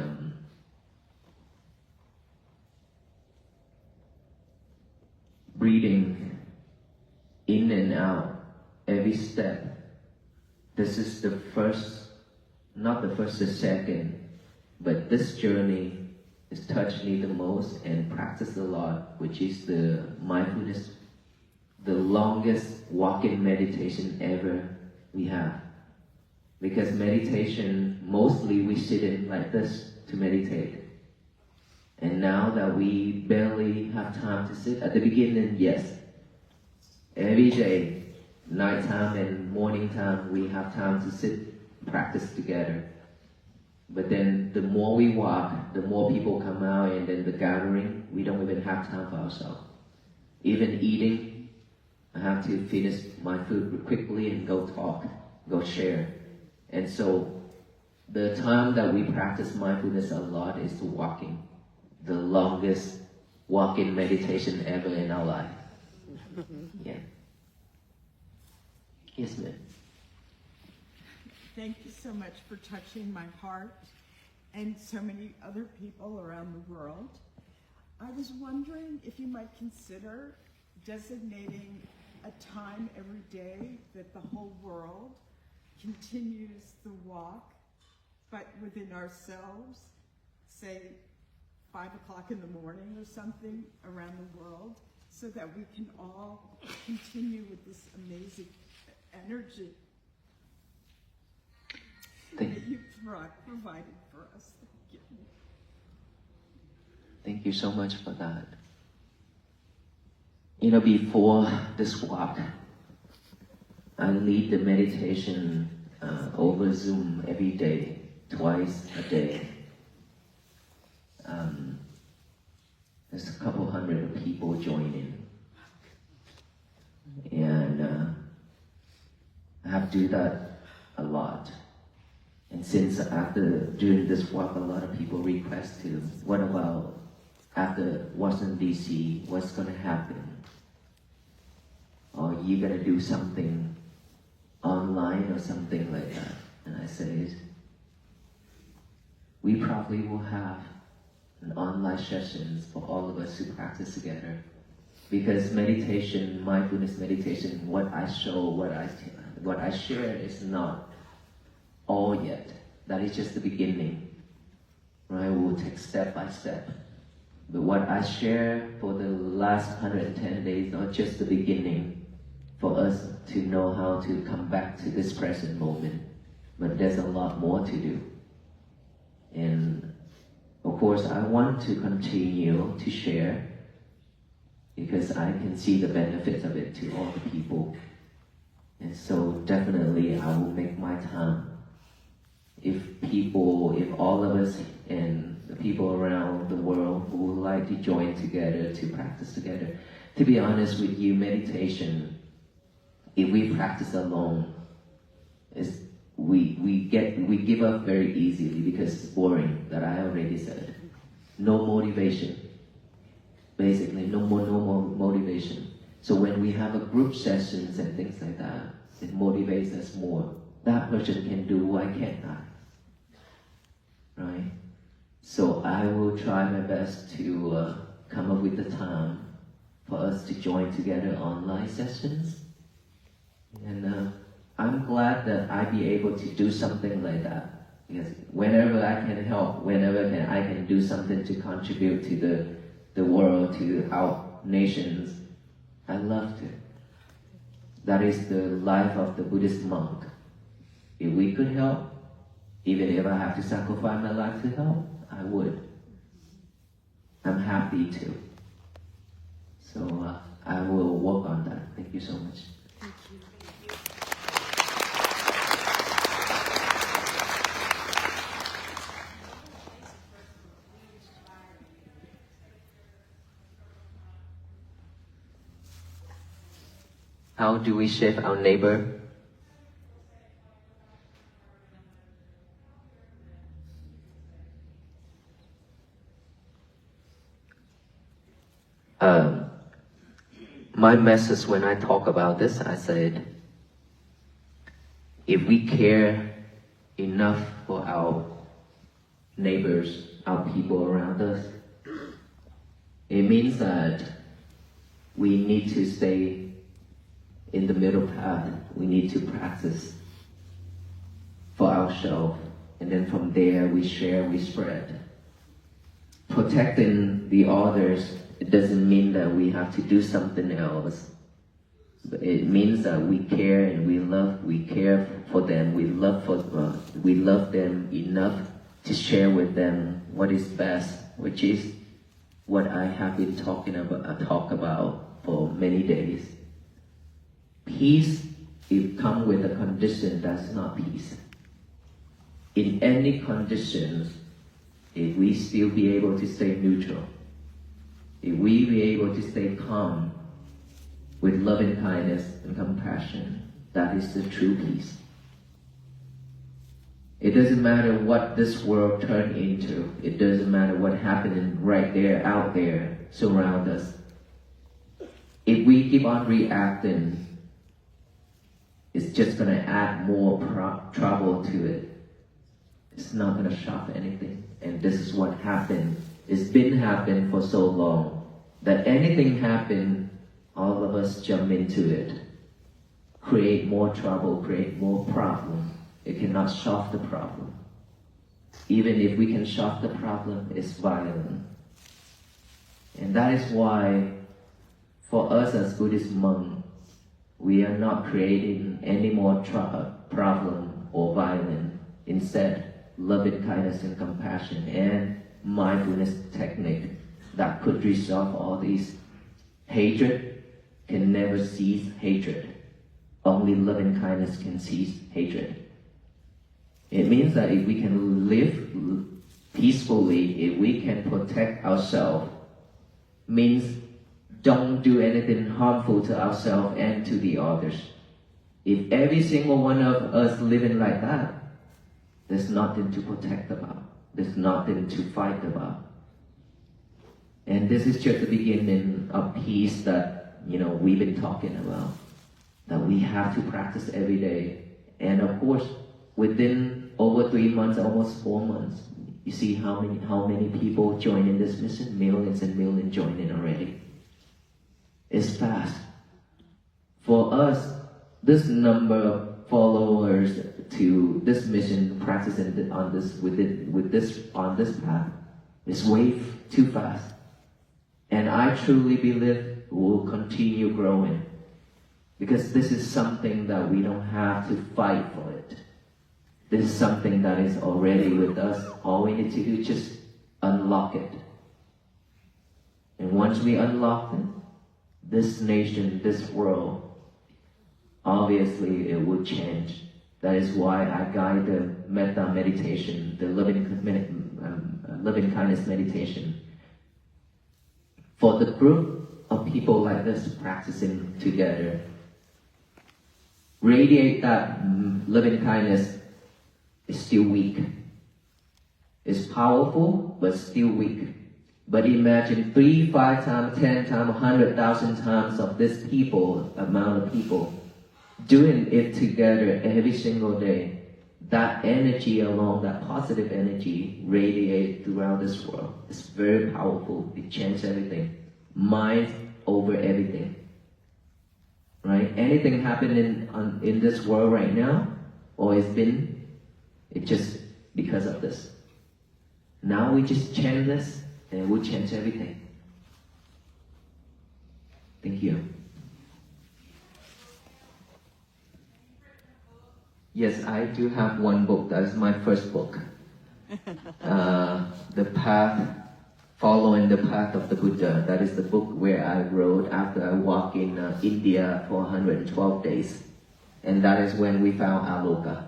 [SPEAKER 4] breathing in and out every step, this is the first, not the first, the second, but this journey has touched me the most and practiced a lot, which is the mindfulness, the longest walk-in meditation ever we have. Because meditation, mostly we sit in like this to meditate. And now that we barely have time to sit, at the beginning, yes. Every day, nighttime and morning time, we have time to sit, practice together. But then the more we walk, the more people come out, and then the gathering, we don't even have time for ourselves. Even eating, I have to finish my food quickly and go talk, go share. And so the time that we practice mindfulness a lot is the walking. The longest walk-in meditation ever in our life. Yeah. Yes, ma'am.
[SPEAKER 5] Thank you so much for touching my heart and so many other people around the world. I was wondering if you might consider designating a time every day that the whole world continues the walk, but within ourselves, say 5 o'clock in the morning or something around the world, so that we can all continue with this amazing energy that you've provided for us. Thank you.
[SPEAKER 4] Thank you so much for that. You know, before this walk, I lead the meditation over Zoom every day, twice a day. There's a couple hundred people joining. And I have to do that a lot. And since during this walk, a lot of people request to, what about after Washington DC, what's going to happen? Or you going to do something online or something like that? And I say, we probably will have an online sessions for all of us to practice together. Because meditation, mindfulness meditation, what I show, what I share is not all yet. That is just the beginning. Right? We'll take step by step. But what I share for the last 110 days are just the beginning for us to know how to come back to this present moment. But there's a lot more to do. And of course, I want to continue to share because I can see the benefits of it to all the people. And so definitely I will make my time. If all of us and the people around the world who would like to join together to practice together, to be honest with you, meditation, if we practice alone, we give up very easily because it's boring, that I already said. No motivation. Basically, no more motivation. So when we have a group sessions and things like that, it motivates us more. That person can do, why can't I? Right? So I will try my best to come up with the time for us to join together online sessions. And I'm glad that I be able to do something like that. Because whenever I can help, I can do something to contribute to the world, to our nations, I love to. That is the life of the Buddhist monk. If we could help, even if I have to sacrifice my life to help, I would. I'm happy to. So I will work on that. Thank you so much. How do we shape our neighbor? My message when I talk about this, I said, if we care enough for our neighbors, our people around us, it means that we need to stay in the middle path. We need to practice for ourselves, and then from there we share, we spread. Protecting the others, it doesn't mean that we have to do something else. But it means that we care and we care for them, we love them enough to share with them what is best, which is what I have been talk about for many days. Peace, it comes with a condition that's not peace. In any conditions, if we still be able to stay neutral, if we be able to stay calm with loving kindness and compassion, that is the true peace. It doesn't matter what this world turned into. It doesn't matter what happening right there, out there, surround us. If we keep on reacting, it's just going to add more trouble to it. It's not going to solve anything. And this is what happened. It's been happening for so long that anything happen, all of us jump into it. Create more trouble, create more problem. It cannot solve the problem. Even if we can solve the problem, it's violent. And that is why, for us as Buddhist monks, we are not creating any more problem or violence. Instead, loving kindness and compassion and mindfulness technique that could resolve all these. Hatred can never cease hatred. Only loving kindness can cease hatred. It means that if we can live peacefully, if we can protect ourselves, means don't do anything harmful to ourselves and to the others. If every single one of us living like that, there's nothing to protect about. There's nothing to fight about. And this is just the beginning of peace that, we've been talking about. That we have to practice every day. And of course, within over 3 months, almost 4 months, you see how many people join in this mission? Millions and millions joining already. It's fast. For us, this number of followers to this mission, practicing on this path, is way too fast. And I truly believe will continue growing, because this is something that we don't have to fight for it. This is something that is already with us. All we need to do is just unlock it. And once we unlock it, this nation, this world, obviously it will change. That is why I guide the metta meditation, the loving kindness meditation, for the group of people like this practicing together. Radiate that loving kindness is still weak. It's powerful, but still weak. But imagine 3, 5 times, 10 times, 100,000 times of this amount of people, doing it together every single day. That energy alone, that positive energy, radiate throughout this world. It's very powerful. It changes everything. Mind over everything. Right? Anything happening in this world right now, or it's just because of this. Now we just chant this, and we change everything. Thank you. Yes, I do have one book. That is my first book. The Path, Following the Path of the Buddha. That is the book where I wrote after I walked in India for 112 days. And that is when we found Aloka.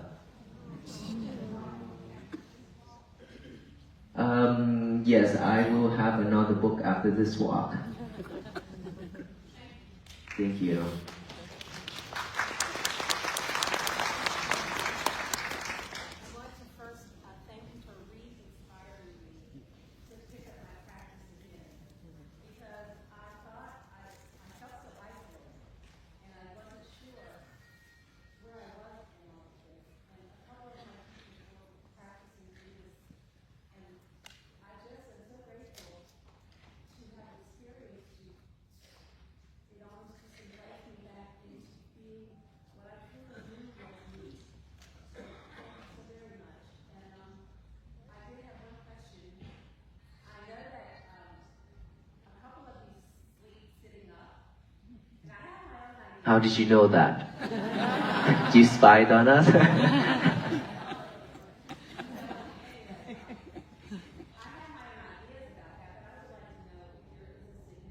[SPEAKER 4] Yes, I will have another book after this walk. Thank you.
[SPEAKER 5] I want to first thank you for re-inspiring me to pick up my practice again. Because I thought I felt so isolated, and I wasn't sure where I was in all of this. And a couple of my people were practicing Buddhist, and I just am so grateful to have experienced you. It almost just invites me back into being what I truly knew what I need. So thank you so very much. And I did have one question. I know that a couple of you sleep sitting up. And I have my own idea.
[SPEAKER 4] How did you know that? You spied on us?
[SPEAKER 5] I have my own ideas about that, but I would like to know if there is a significance to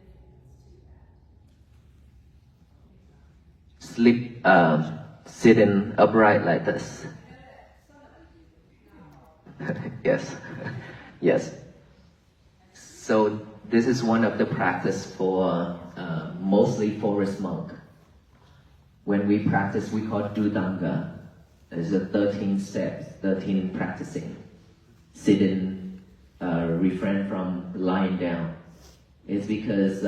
[SPEAKER 5] that.
[SPEAKER 4] Sleep, sitting upright like this. Yes, yes. So this is one of the practice for mostly forest monk. When we practice, we call Dudanga. There's a 13 steps, 13 practicing. Sitting, refrain from lying down. It's because,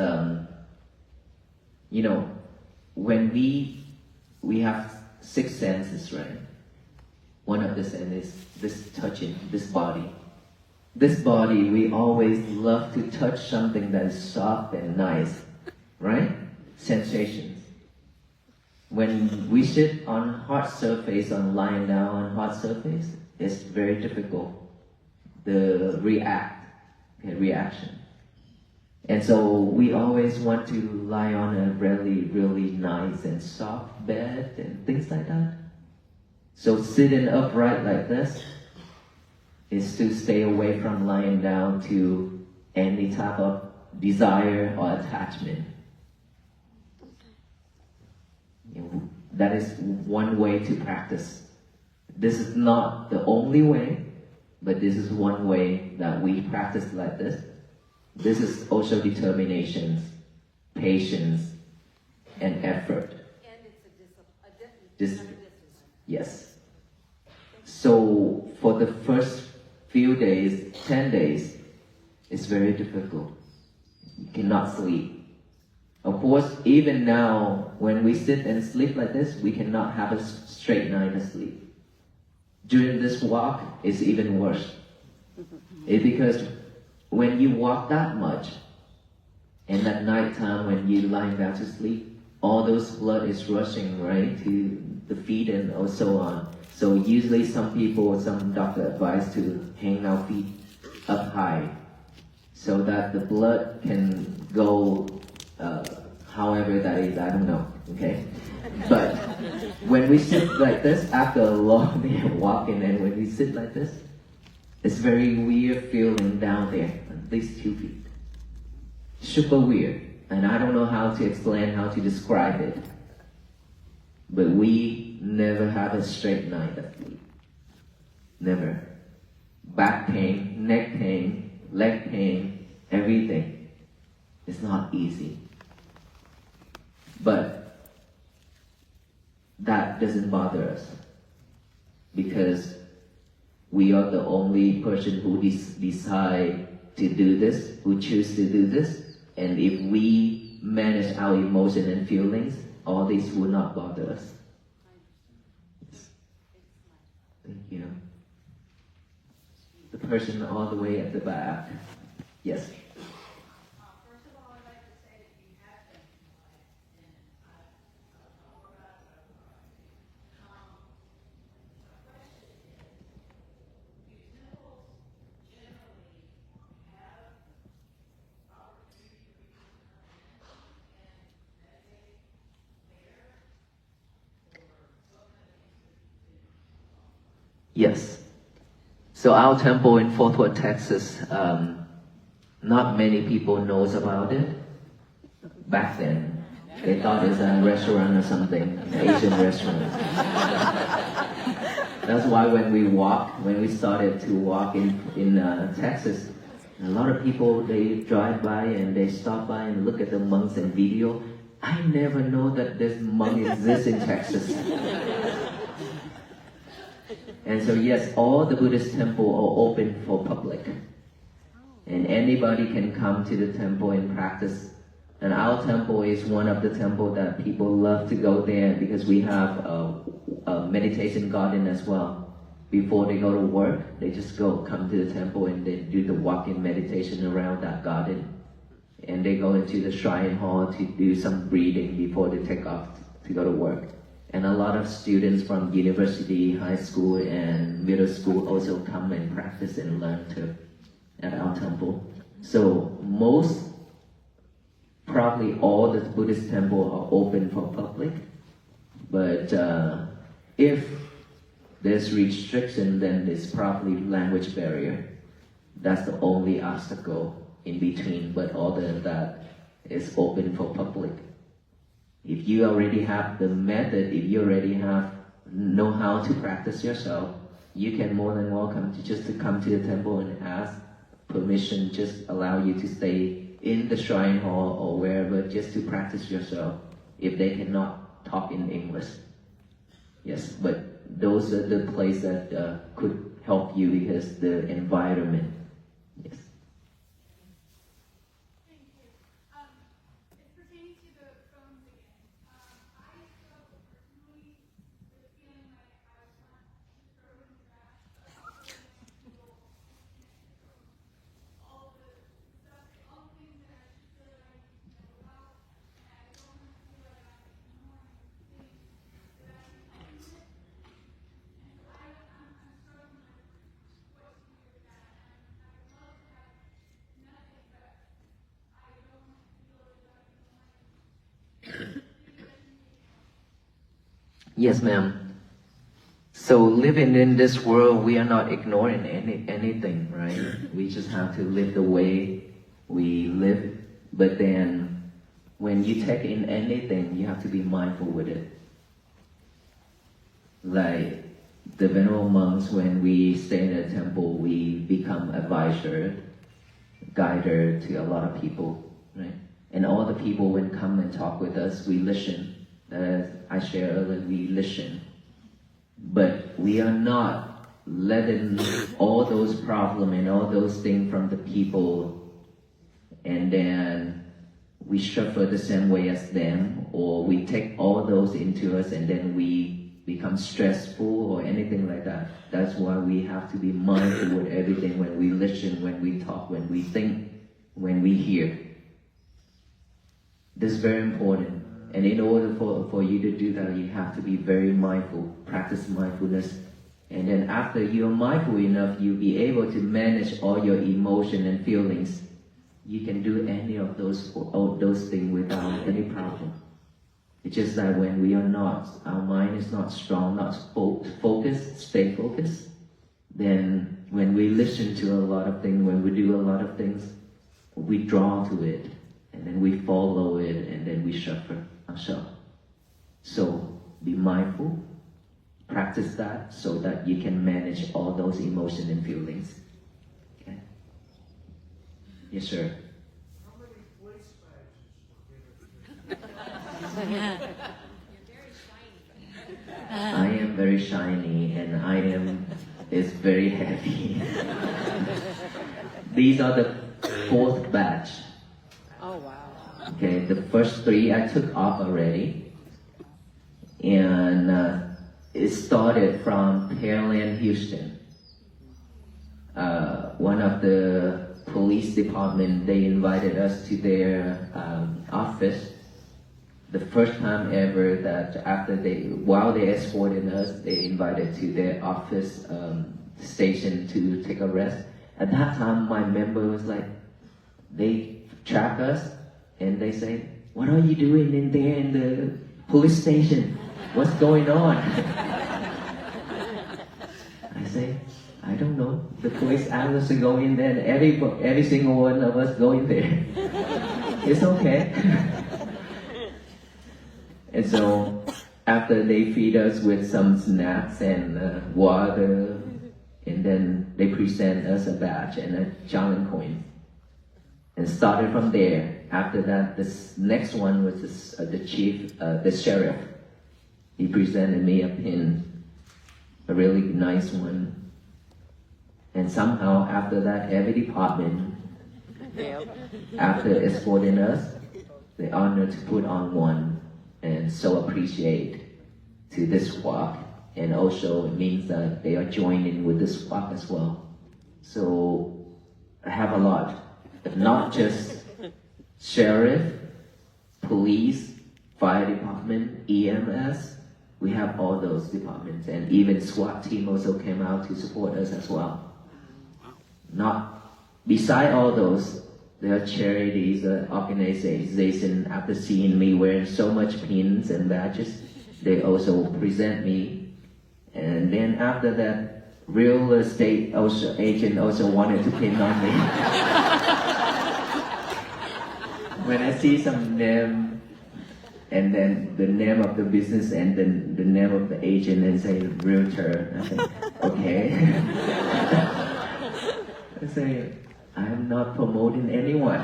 [SPEAKER 4] when we have 6 senses, right? One of the senses is this touching, this body. This body, we always love to touch something that is soft and nice, right? Sensations. When we sit on hard surface, on lying down on hard surface, it's very difficult. The reaction. And so we always want to lie on a really, really nice and soft bed and things like that. So sitting upright like this is to stay away from lying down to any type of desire or attachment. That is one way to practice. This is not the only way, but this is one way that we practice like this. This is also determination, patience, and effort.
[SPEAKER 5] And it's a discipline.
[SPEAKER 4] Yes. So for the first few days, 10 days, it's very difficult. You cannot sleep. Of course, even now, when we sit and sleep like this, we cannot have a straight night of sleep. During this walk, it's even worse. It's because when you walk that much, and at night time when you lie down to sleep, all those blood is rushing right to the feet and so on. So usually some people, some doctor advise to hang our feet up high, so that the blood can go however that is, I don't know, okay? But when we sit like this, after a long day of walking, and when we sit like this, it's very weird feeling down there, at least 2 feet. Super weird, and I don't know how to explain, how to describe it. But we never have a straight night of sleep. Never. Back pain, neck pain, leg pain, everything. It's not easy. But that doesn't bother us, because we are the only person who decide to do this, who choose to do this, and if we manage our emotion and feelings, all these will not bother us. Thank you. The person all the way at the back. Yes.
[SPEAKER 5] First of all, I'd like to say that you have been
[SPEAKER 4] Yes. So our temple in Fort Worth, Texas, not many people knows about it. Back then, they thought it's a restaurant or something, an Asian restaurant. That's why when we started to walk in Texas, a lot of people, they drive by and they stop by and look at the monks and video. I never know that this monk exists in Texas. And so yes, all the Buddhist temples are open for public. And anybody can come to the temple and practice. And our temple is one of the temples that people love to go there because we have a meditation garden as well. Before they go to work, they just come to the temple and they do the walk-in meditation around that garden. And they go into the shrine hall to do some breathing before they take off to go to work. And a lot of students from university, high school, and middle school also come and practice and learn too at our temple. So probably all the Buddhist temples are open for public. But if there's restriction, then there's probably language barrier. That's the only obstacle in between, but other than that, it's open for public. If you already have the method, if you already know how to practice yourself, you can more than welcome to come to the temple and ask permission, just allow you to stay in the shrine hall or wherever just to practice yourself if they cannot talk in English. Yes, but those are the places that could help you because the environment. Yes.
[SPEAKER 7] Thank you. It's pertaining to the phones again. I struggle personally with feeling like I want to throw in the trash all the stuff, all the things that I should feel like I need to know about, and I don't want to feel like I'm ignoring things that I need help with. And so I'm struggling with what to do with that. And I would love to have nothing, but I don't feel like I'm ignoring.
[SPEAKER 4] Yes, ma'am. So living in this world, we are not ignoring anything, right? We just have to live the way we live. But then, when you take in anything, you have to be mindful with it. Like the venerable monks, when we stay in the temple, we become advisor, guider to a lot of people, right? And all the people when come and talk with us, we listen. As I shared earlier, we listen. But we are not letting all those problems and all those things from the people, and then we suffer the same way as them, or we take all those into us and then we become stressful or anything like that. That's why we have to be mindful with everything when we listen, when we talk, when we think, when we hear. This is very important. And in order for you to do that, you have to be very mindful, practice mindfulness. And then after you're mindful enough, you'll be able to manage all your emotion and feelings. You can do any of those things without any problem. It's just that when we are not, our mind is not strong, not focused, stay focused, then when we listen to a lot of things, when we do a lot of things, we draw to it, and then we follow it, and then we suffer ourselves. So be mindful, practice that so that you can manage all those emotions and feelings. Okay? Yes, sir.
[SPEAKER 6] How many place badges were given?
[SPEAKER 4] I am very shiny and is very heavy. These are the 4th batch.
[SPEAKER 3] Oh, wow.
[SPEAKER 4] Okay, the first 3 I took off already. And it started from Pearland, Houston. One of the police department, they invited us to their office. The first time ever that while they escorted us, they invited to their office station to take a rest. At that time, my member was like, they track us and they say, "What are you doing in there in the police station? What's going on?" I say, I don't know. The police asked us to go in there, and every single one of us go in there. It's okay. And so after they feed us with some snacks and water, and then they present us a badge and a challenge coin. And started from there. After that, this next one was the chief, the sheriff. He presented me a pin, a really nice one. And somehow after that, every department, after escorting us, they honored to put on one and so appreciate to this walk. And also it means that they are joining with this walk as well. So I have a lot, but not just sheriff, police, fire department, EMS. We have all those departments, and even SWAT team also came out to support us as well. Beside all those, there are charities, organizations, after seeing me wearing so much pins and badges, they also present me. And then after that, real estate agent also wanted to pin on me. When I see some name, and then the name of the business and then the name of the agent and say realtor, I say, okay. I say, I'm not promoting anyone.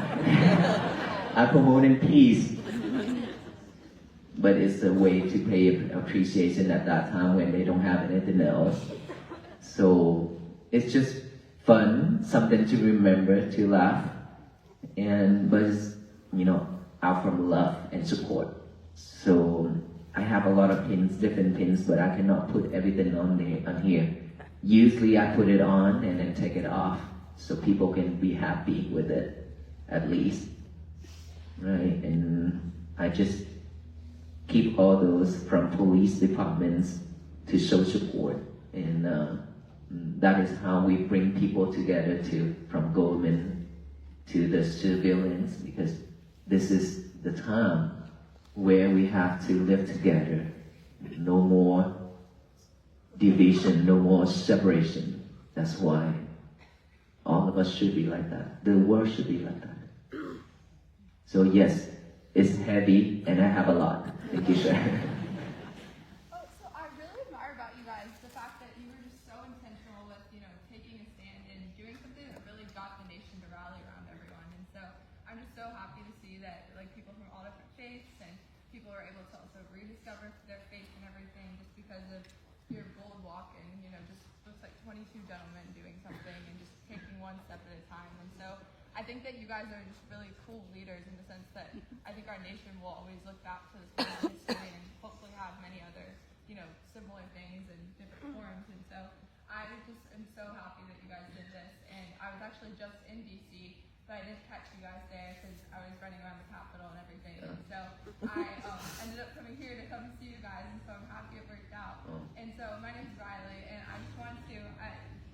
[SPEAKER 4] I'm promoting peace. But it's a way to pay appreciation at that time when they don't have anything else. So it's just fun, something to remember, to laugh, but it's, out from love and support. So I have a lot of pins, different pins, but I cannot put everything on here. Usually I put it on and then take it off so people can be happy with it, at least. Right? And I just keep all those from police departments to show support. And that is how we bring people together from government to the civilians, because this is the time where we have to live together. No more division, no more separation. That's why all of us should be like that. The world should be like that. So yes, it's heavy and I have a lot. Thank you, sir.
[SPEAKER 7] Oh, so I really admire about you guys the fact that you were just so intentional with, taking a stand and doing something that really got the nation to rally around everyone. And so I'm just so happy to see that people from all different faiths and people are able to also rediscover their faith and everything just because of your bold walk and, just looks like 22 gentlemen doing something and just taking one step at a time. And so I think that you guys are just really cool leaders in the sense that I think our nation will always look back to this kind of history and hopefully have many other, similar things in different forms. And so I just am so happy that you guys did this. And I was actually just in DC, but I didn't catch you guys there because I was running around the Capitol and everything. And so I ended up coming here to come see you guys, and so I'm happy it worked out. And so my name's Riley, and I just wanted to,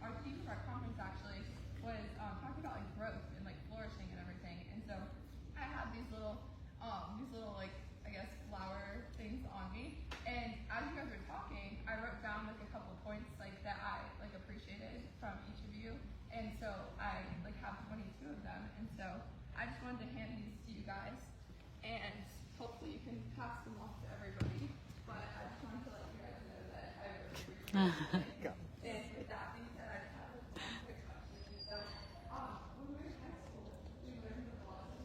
[SPEAKER 7] our theme of our conference actually was talking about growth and flourishing and everything. And so I had these little flower things on me. And as you guys were talking, I wrote down a couple of points that I appreciated from each of you. And so I have 22 of them. And so I just wanted to hand these to you guys, and hopefully you can pass them off to everybody. But I just wanted to let you guys know that I really appreciate it. And with that being said, I just have a quick question. So when we were in high school, we learned a lot of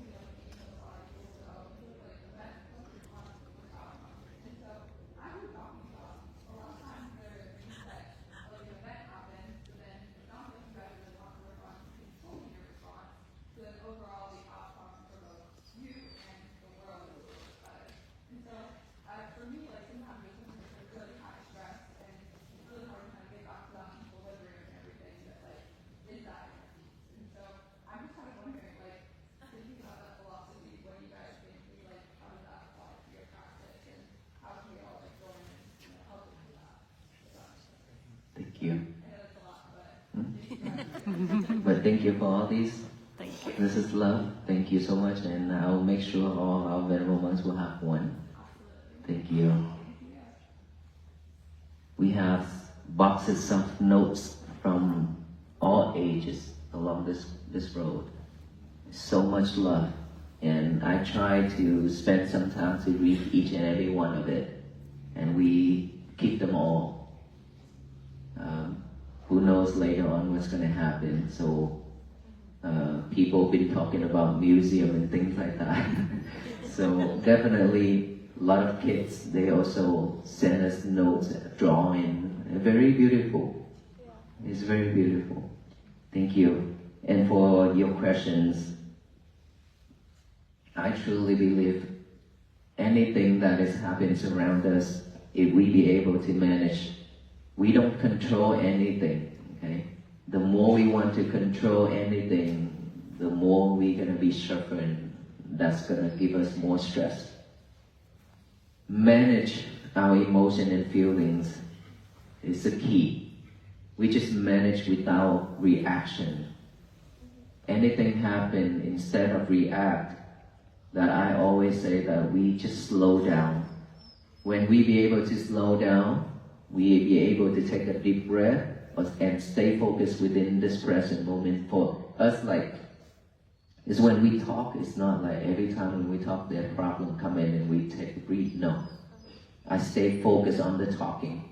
[SPEAKER 7] and so I was talking about a lot of times there are things that an event happens, but then it sounds like you guys really want to work on controlling your response so that overall the outcome for both you and the world is a little bit better. And so for me, sometimes there's something that's really high stress and it's really hard to kind of get back to that equilibrium and everything that is that inner peace. And so I'm just kind of wondering, thinking about that philosophy, what do you guys think? How does that apply to your practice, and how can we all join and help with that?
[SPEAKER 4] Thank you.
[SPEAKER 7] I know it's a lot, but
[SPEAKER 4] But thank you for all these.
[SPEAKER 3] Thank you.
[SPEAKER 4] This is love. Thank you so much, and I'll make sure all our venerable ones will have one. Thank you. We have boxes of notes from all ages along this road. So much love. And I try to spend some time to read each and every one of it. And we keep them all. Who knows later on what's going to happen. So people been talking about museum and things like that. So definitely a lot of kids, they also send us notes, drawing. Very beautiful. It's very beautiful. Thank you. And for your questions, I truly believe anything that is happening around us, if we be able to manage, we don't control anything, okay? The more we want to control anything, the more we're gonna be suffering. That's gonna give us more stress. Manage our emotion and feelings is the key. We just manage without reaction. Anything happen, instead of react, that I always say that we just slow down. When we be able to slow down, we be able to take a deep breath and stay focused within this present moment. For us, like, is when we talk, it's not like every time when we talk, there's a problem come in and we take a breath. No. I stay focused on the talking.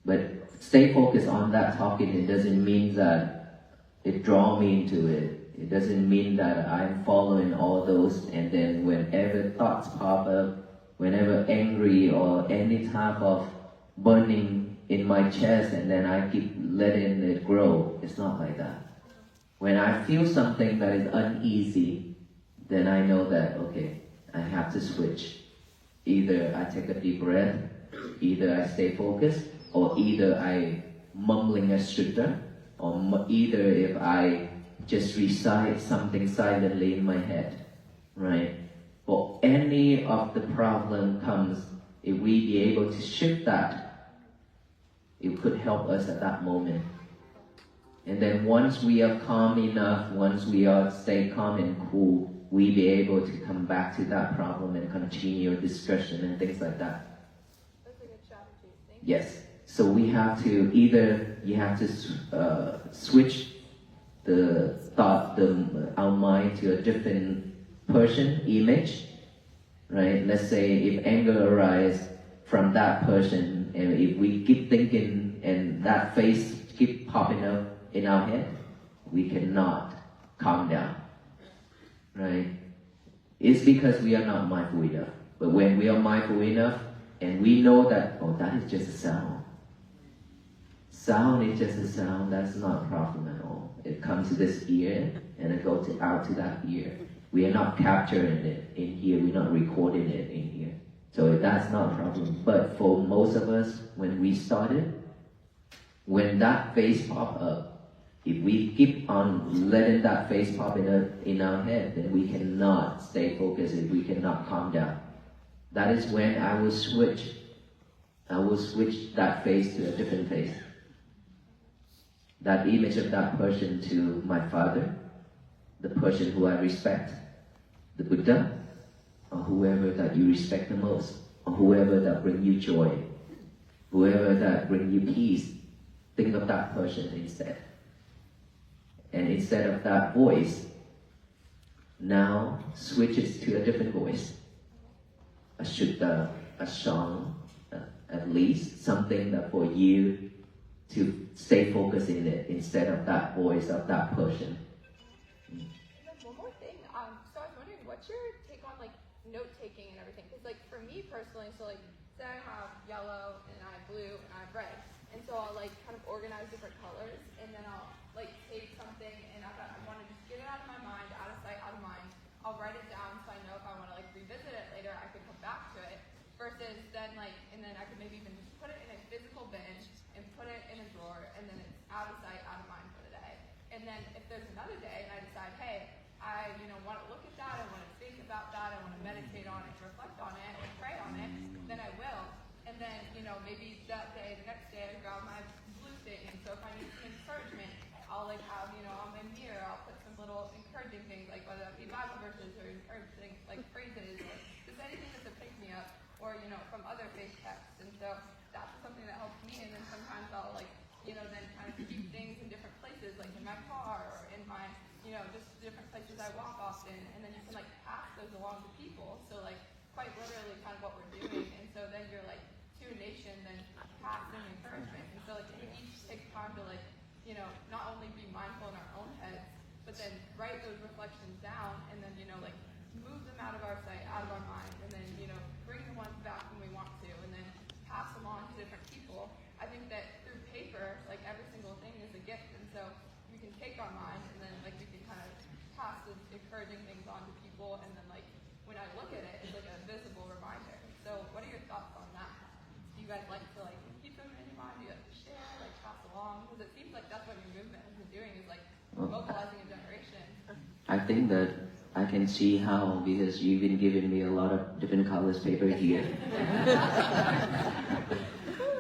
[SPEAKER 4] But stay focused on that talking, it doesn't mean that it draw me into it. It doesn't mean that I'm following all those, and then whenever thoughts pop up, whenever angry or any type of burning in my chest, and then I keep letting it grow. It's not like that. When I feel something that is uneasy, then I know that, okay, I have to switch. Either I take a deep breath, either I stay focused, or either I mumbling a sutta, or either if I just recite something silently in my head, right? For any of the problem comes, if we be able to shift that, it could help us at that moment. And then once we are calm enough, once we are stay calm and cool, we be able to come back to that problem and continue discussion and things like that.
[SPEAKER 8] That's a good strategy. Thank you.
[SPEAKER 4] Yes. So we have to you have to switch the thought, our mind to a different person, image, right? Let's say if anger arises from that person, and if we keep thinking and that face keep popping up in our head, we cannot calm down, right? It's because we are not mindful enough. But when we are mindful enough, and we know that, oh, that is just a sound. Sound is just a sound, that's not a problem at all. It comes to this ear, and it goes out to that ear. We are not capturing it in here, we're not recording it in here. So that's not a problem. But for most of us, when we started, when that face pop up, if we keep on letting that face pop in our head, then we cannot stay focused, and we cannot calm down. That is when I will switch that face to a different face. That image of that person to my father, the person who I respect, the Buddha, or whoever that you respect the most, or whoever that bring you joy, whoever that bring you peace. Think of that person instead. And instead of that voice, now switch it to a different voice. A sutta, a song, at least something that for you to stay focused in it instead of that voice of that person.
[SPEAKER 8] And then one more thing. So I was wondering, what's your take on like note taking and everything? Because like for me personally, so like say I have yellow and I have blue and I have red, and so I'll like kind of organize different colors, and then I'll like take something and I want to just get it out of my mind, out of sight, out of mind. I'll write it down so I know if I want to like revisit it later, I could come back to it. Versus then like, and then I could maybe even just put it in a physical bin and put it in a drawer, and then it's out of sight, out of mind for the day. And then if there's another day and I decide, hey, I want to look at that, I want to think about that, I want to meditate on it, reflect on it, and pray on it, then I will. And then maybe that day, the next day, I grab my blue thing, and so if I need some encouragement, I'll like have on my mirror, I'll put some little encouraging things, like whether that be Bible verses or encouraging like phrases or just anything that's a pick me up, or from other faith texts. And so that's something that helps me. And then sometimes I'll like then kind of keep things I walk often, and then you can like pass those along to people. So like quite literally kind of what we're doing. And so then you're like to a nation, then passing encouragement. And so like if we each take time to like, you know, not only be mindful in our own heads, but then write those reflections down, and then, you know, like move them out of our sight, out of our mind, and then, you know, bring the ones back when we want to, and then pass them on to different people. I think that through paper, like every single thing is a gift, and so we can take our mind, and then like we can kind of pass the encouraging things on to people, and then like when I look at it, it's like a visible reminder. So what are your thoughts on that? Do you guys like to like keep them in your mind? Do you like to share, like pass along? Because it seems like that's what your movement has been doing, is like mobilizing a generation.
[SPEAKER 4] I think that I can see how, because you've been giving me a lot of different colors paper here.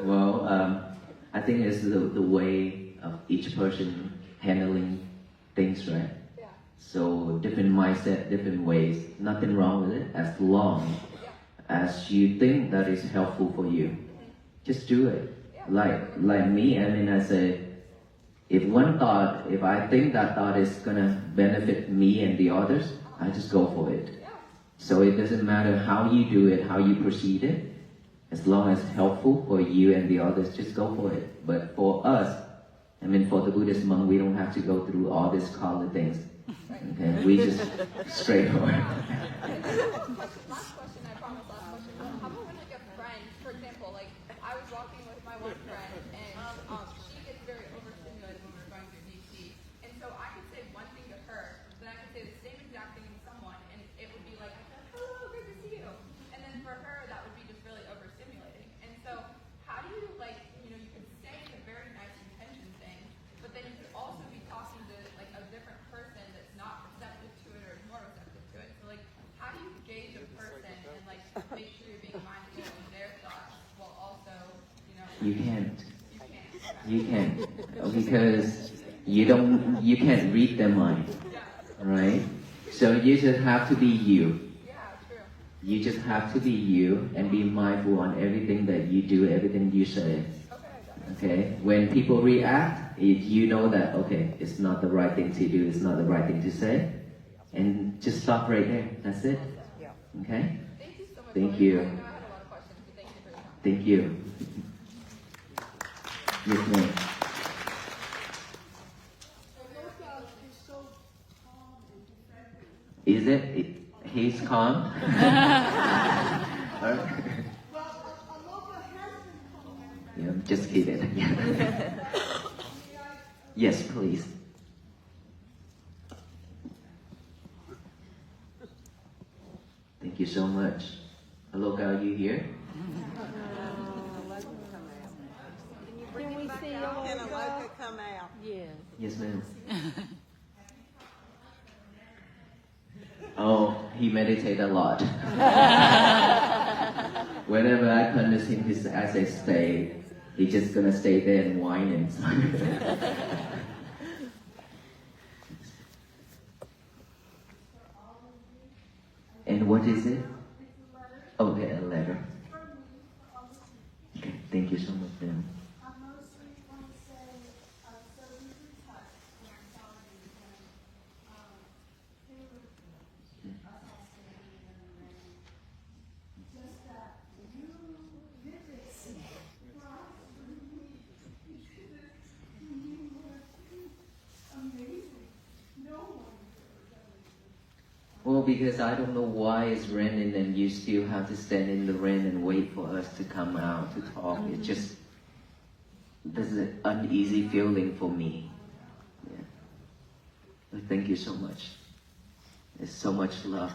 [SPEAKER 4] Well, I think it's the way of each person handling things, right?
[SPEAKER 8] Yeah.
[SPEAKER 4] So different mindset, different ways, nothing wrong with it, as long as you think that is helpful for you. Just do it. Like me, I mean, I say, if I think that thought is gonna benefit me and the others, I just go for it. So it doesn't matter how you do it, how you proceed it, as long as it's helpful for you and the others, just go for it. But for us, I mean, for the Buddhist monk, we don't have to go through all these color things. Okay, we just straightforward.
[SPEAKER 8] Last question, I promise, last question. How about when like a friend, for example, like I was walking with my one friend, and she gets very overstimulated when we're going through DC, and so I could say one thing to her, then I could say the same exact thing to someone, and it would be like, hello, great to see you, and then for her that would be just really overstimulating. And so how do you like, you know, you could say a very nice intention thing, but then you could also be talking to like a different person that's not receptive to it or is more receptive to it. So like, how do you gauge a person and like make sure you're being mindful of their thoughts while also, you know?
[SPEAKER 4] You can't.
[SPEAKER 8] You can't.
[SPEAKER 4] You can't. Because you can't read their mind. Right? So you just have to be you.
[SPEAKER 8] Yeah, true.
[SPEAKER 4] You just have to be you and be mindful on everything that you do, everything you say. Okay? When people react, if you know that, okay, it's not the right thing to do, it's not the right thing to say, and just stop right there. That's it. Okay?
[SPEAKER 8] Thank you so much.
[SPEAKER 4] Thank
[SPEAKER 8] Lauren.
[SPEAKER 4] you.
[SPEAKER 8] I know I had a lot of questions, but thank you for your time.
[SPEAKER 4] Thank you. Yes, ma'am. Is it? He's calm? Yeah, I'm just kidding. Yes, please. Thank you so much. Aloka, are you here?
[SPEAKER 3] Can we see
[SPEAKER 9] Can
[SPEAKER 3] Aloka?
[SPEAKER 9] Aloka come out?
[SPEAKER 3] Yes.
[SPEAKER 4] Yes, ma'am. Oh, he meditates a lot. Whenever I convince him to as I stay, he's just gonna stay there and whine and And what is it? Okay, a letter. Okay, thank you so much, ma'am.
[SPEAKER 5] I mostly want to say, so deeply touched when I saw you when they were assassinated and just that you did it for us, you were amazing. No one could have done it.
[SPEAKER 4] Well, because I don't know why it's raining and you still have to stand in the rain and wait for us to come out to talk. It just, there's an uneasy feeling for me. Yeah. But thank you so much. There's so much love.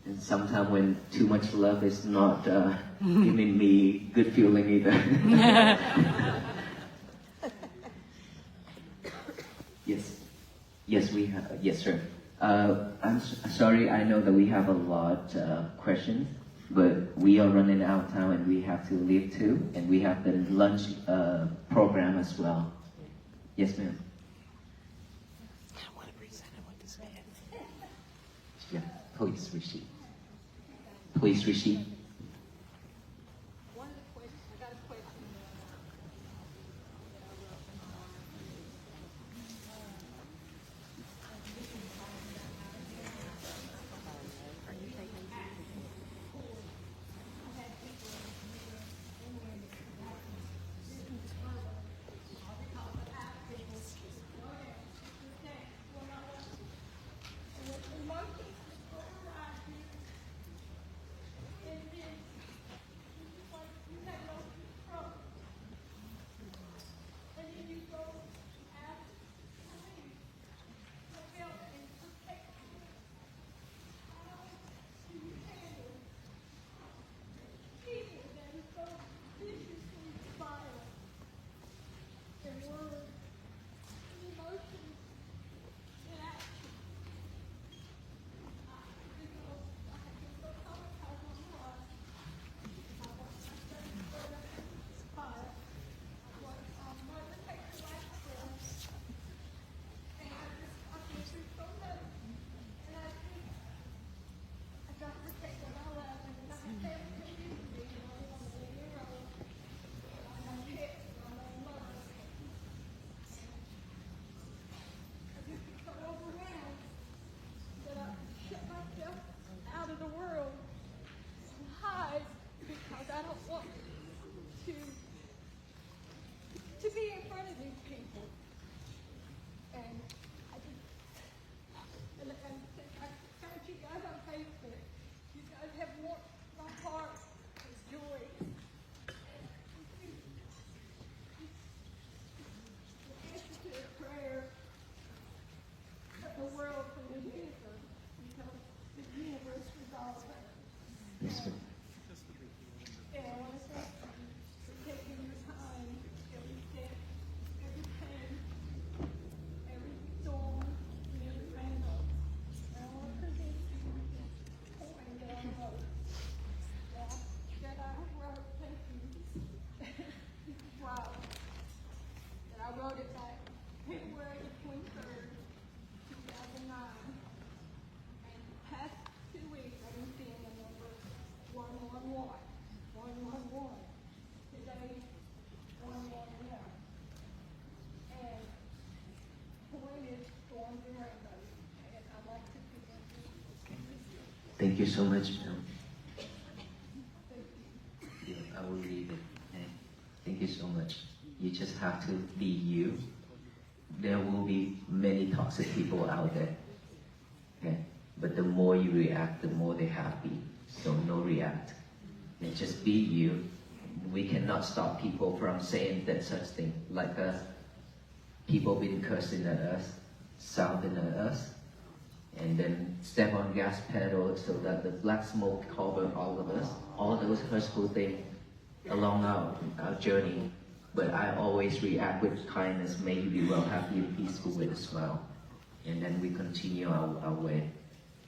[SPEAKER 4] And sometimes when too much love is not giving me good feeling either. Yes. Yes, we have. Yes, sir. I'm sorry, I know that we have a lot of questions, but we are running out of time and we have to leave too, and we have the lunch program as well. Yes, ma'am. I want to present, I want to say it. Yeah, please receive. Please receive.
[SPEAKER 8] One of the questions, I got a question.
[SPEAKER 4] Yes, ma'am.
[SPEAKER 5] And I want to thank you for taking your time every day, every pain, every storm, and every rainbow. And I want to present to you the poem that I wrote. That I wrote, thank you. Wow. And I wrote it back February 23rd, 2009. And the past 2 weeks, I've been seeing the number 111, 111. Today, 111. And point is storms and rainbows. And I'd like to present you.
[SPEAKER 4] Thank you so much, ma'am. Yeah, I will read it. Okay. Thank you so much. You just have to be you. There will be many toxic people out there. Okay? But the more you react, the more they're happy. So no react. And just be you. We cannot stop people from saying that such thing. Like people been cursing at us, shouting at us, and then step on gas pedal so that the black smoke cover all of us. All those hurtful things along our journey. But I always react with kindness, may you be well, happy, and peaceful with a smile. And then we continue our way.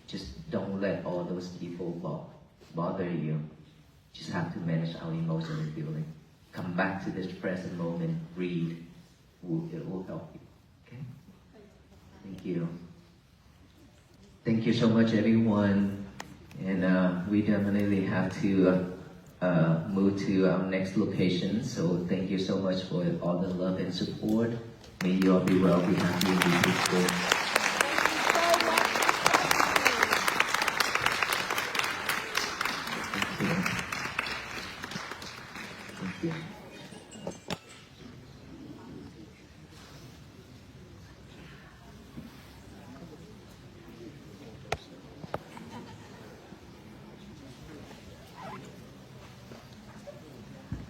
[SPEAKER 4] Just don't let all those people bother you. Just have to manage our emotion and feeling. Come back to this present moment, breathe. It will help you. Okay? Thank you. Thank you so much, everyone. And we definitely have to move to our next location. So thank you so much for all the love and support. May you all be well, be happy, and be peaceful. Thank you. Thank you.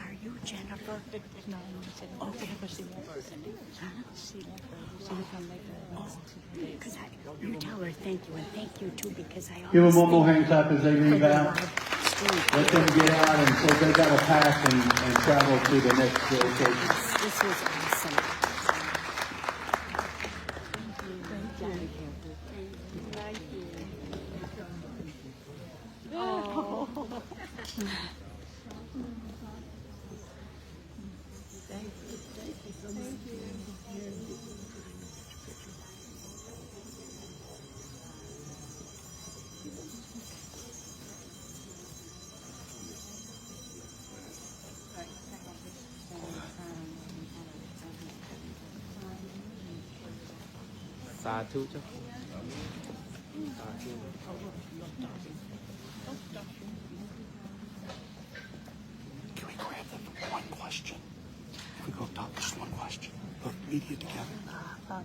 [SPEAKER 3] Are you Jennifer? No, okay, but she never. She come like because you tell her thank you and thank you too because I always
[SPEAKER 1] Give them one more
[SPEAKER 3] think
[SPEAKER 1] hand clap as they leave out. Let them get out and so they got to pack and travel to the next location.
[SPEAKER 3] This was awesome. Thank you. Oh. Thank you. Thank you so much.
[SPEAKER 9] Sa thu chứ.
[SPEAKER 10] Can we grab them for one question? If we go talk, just one question. Look, media together.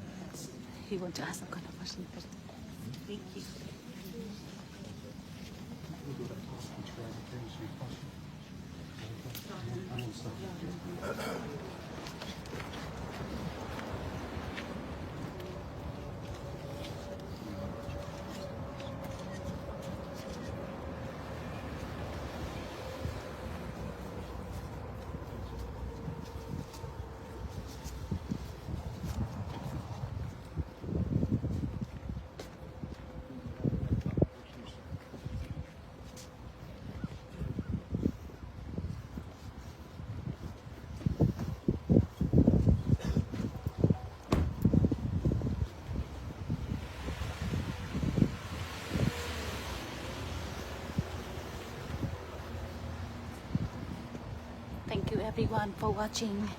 [SPEAKER 3] He wants to ask a kind of question first. Thank you. Thank you everyone for watching.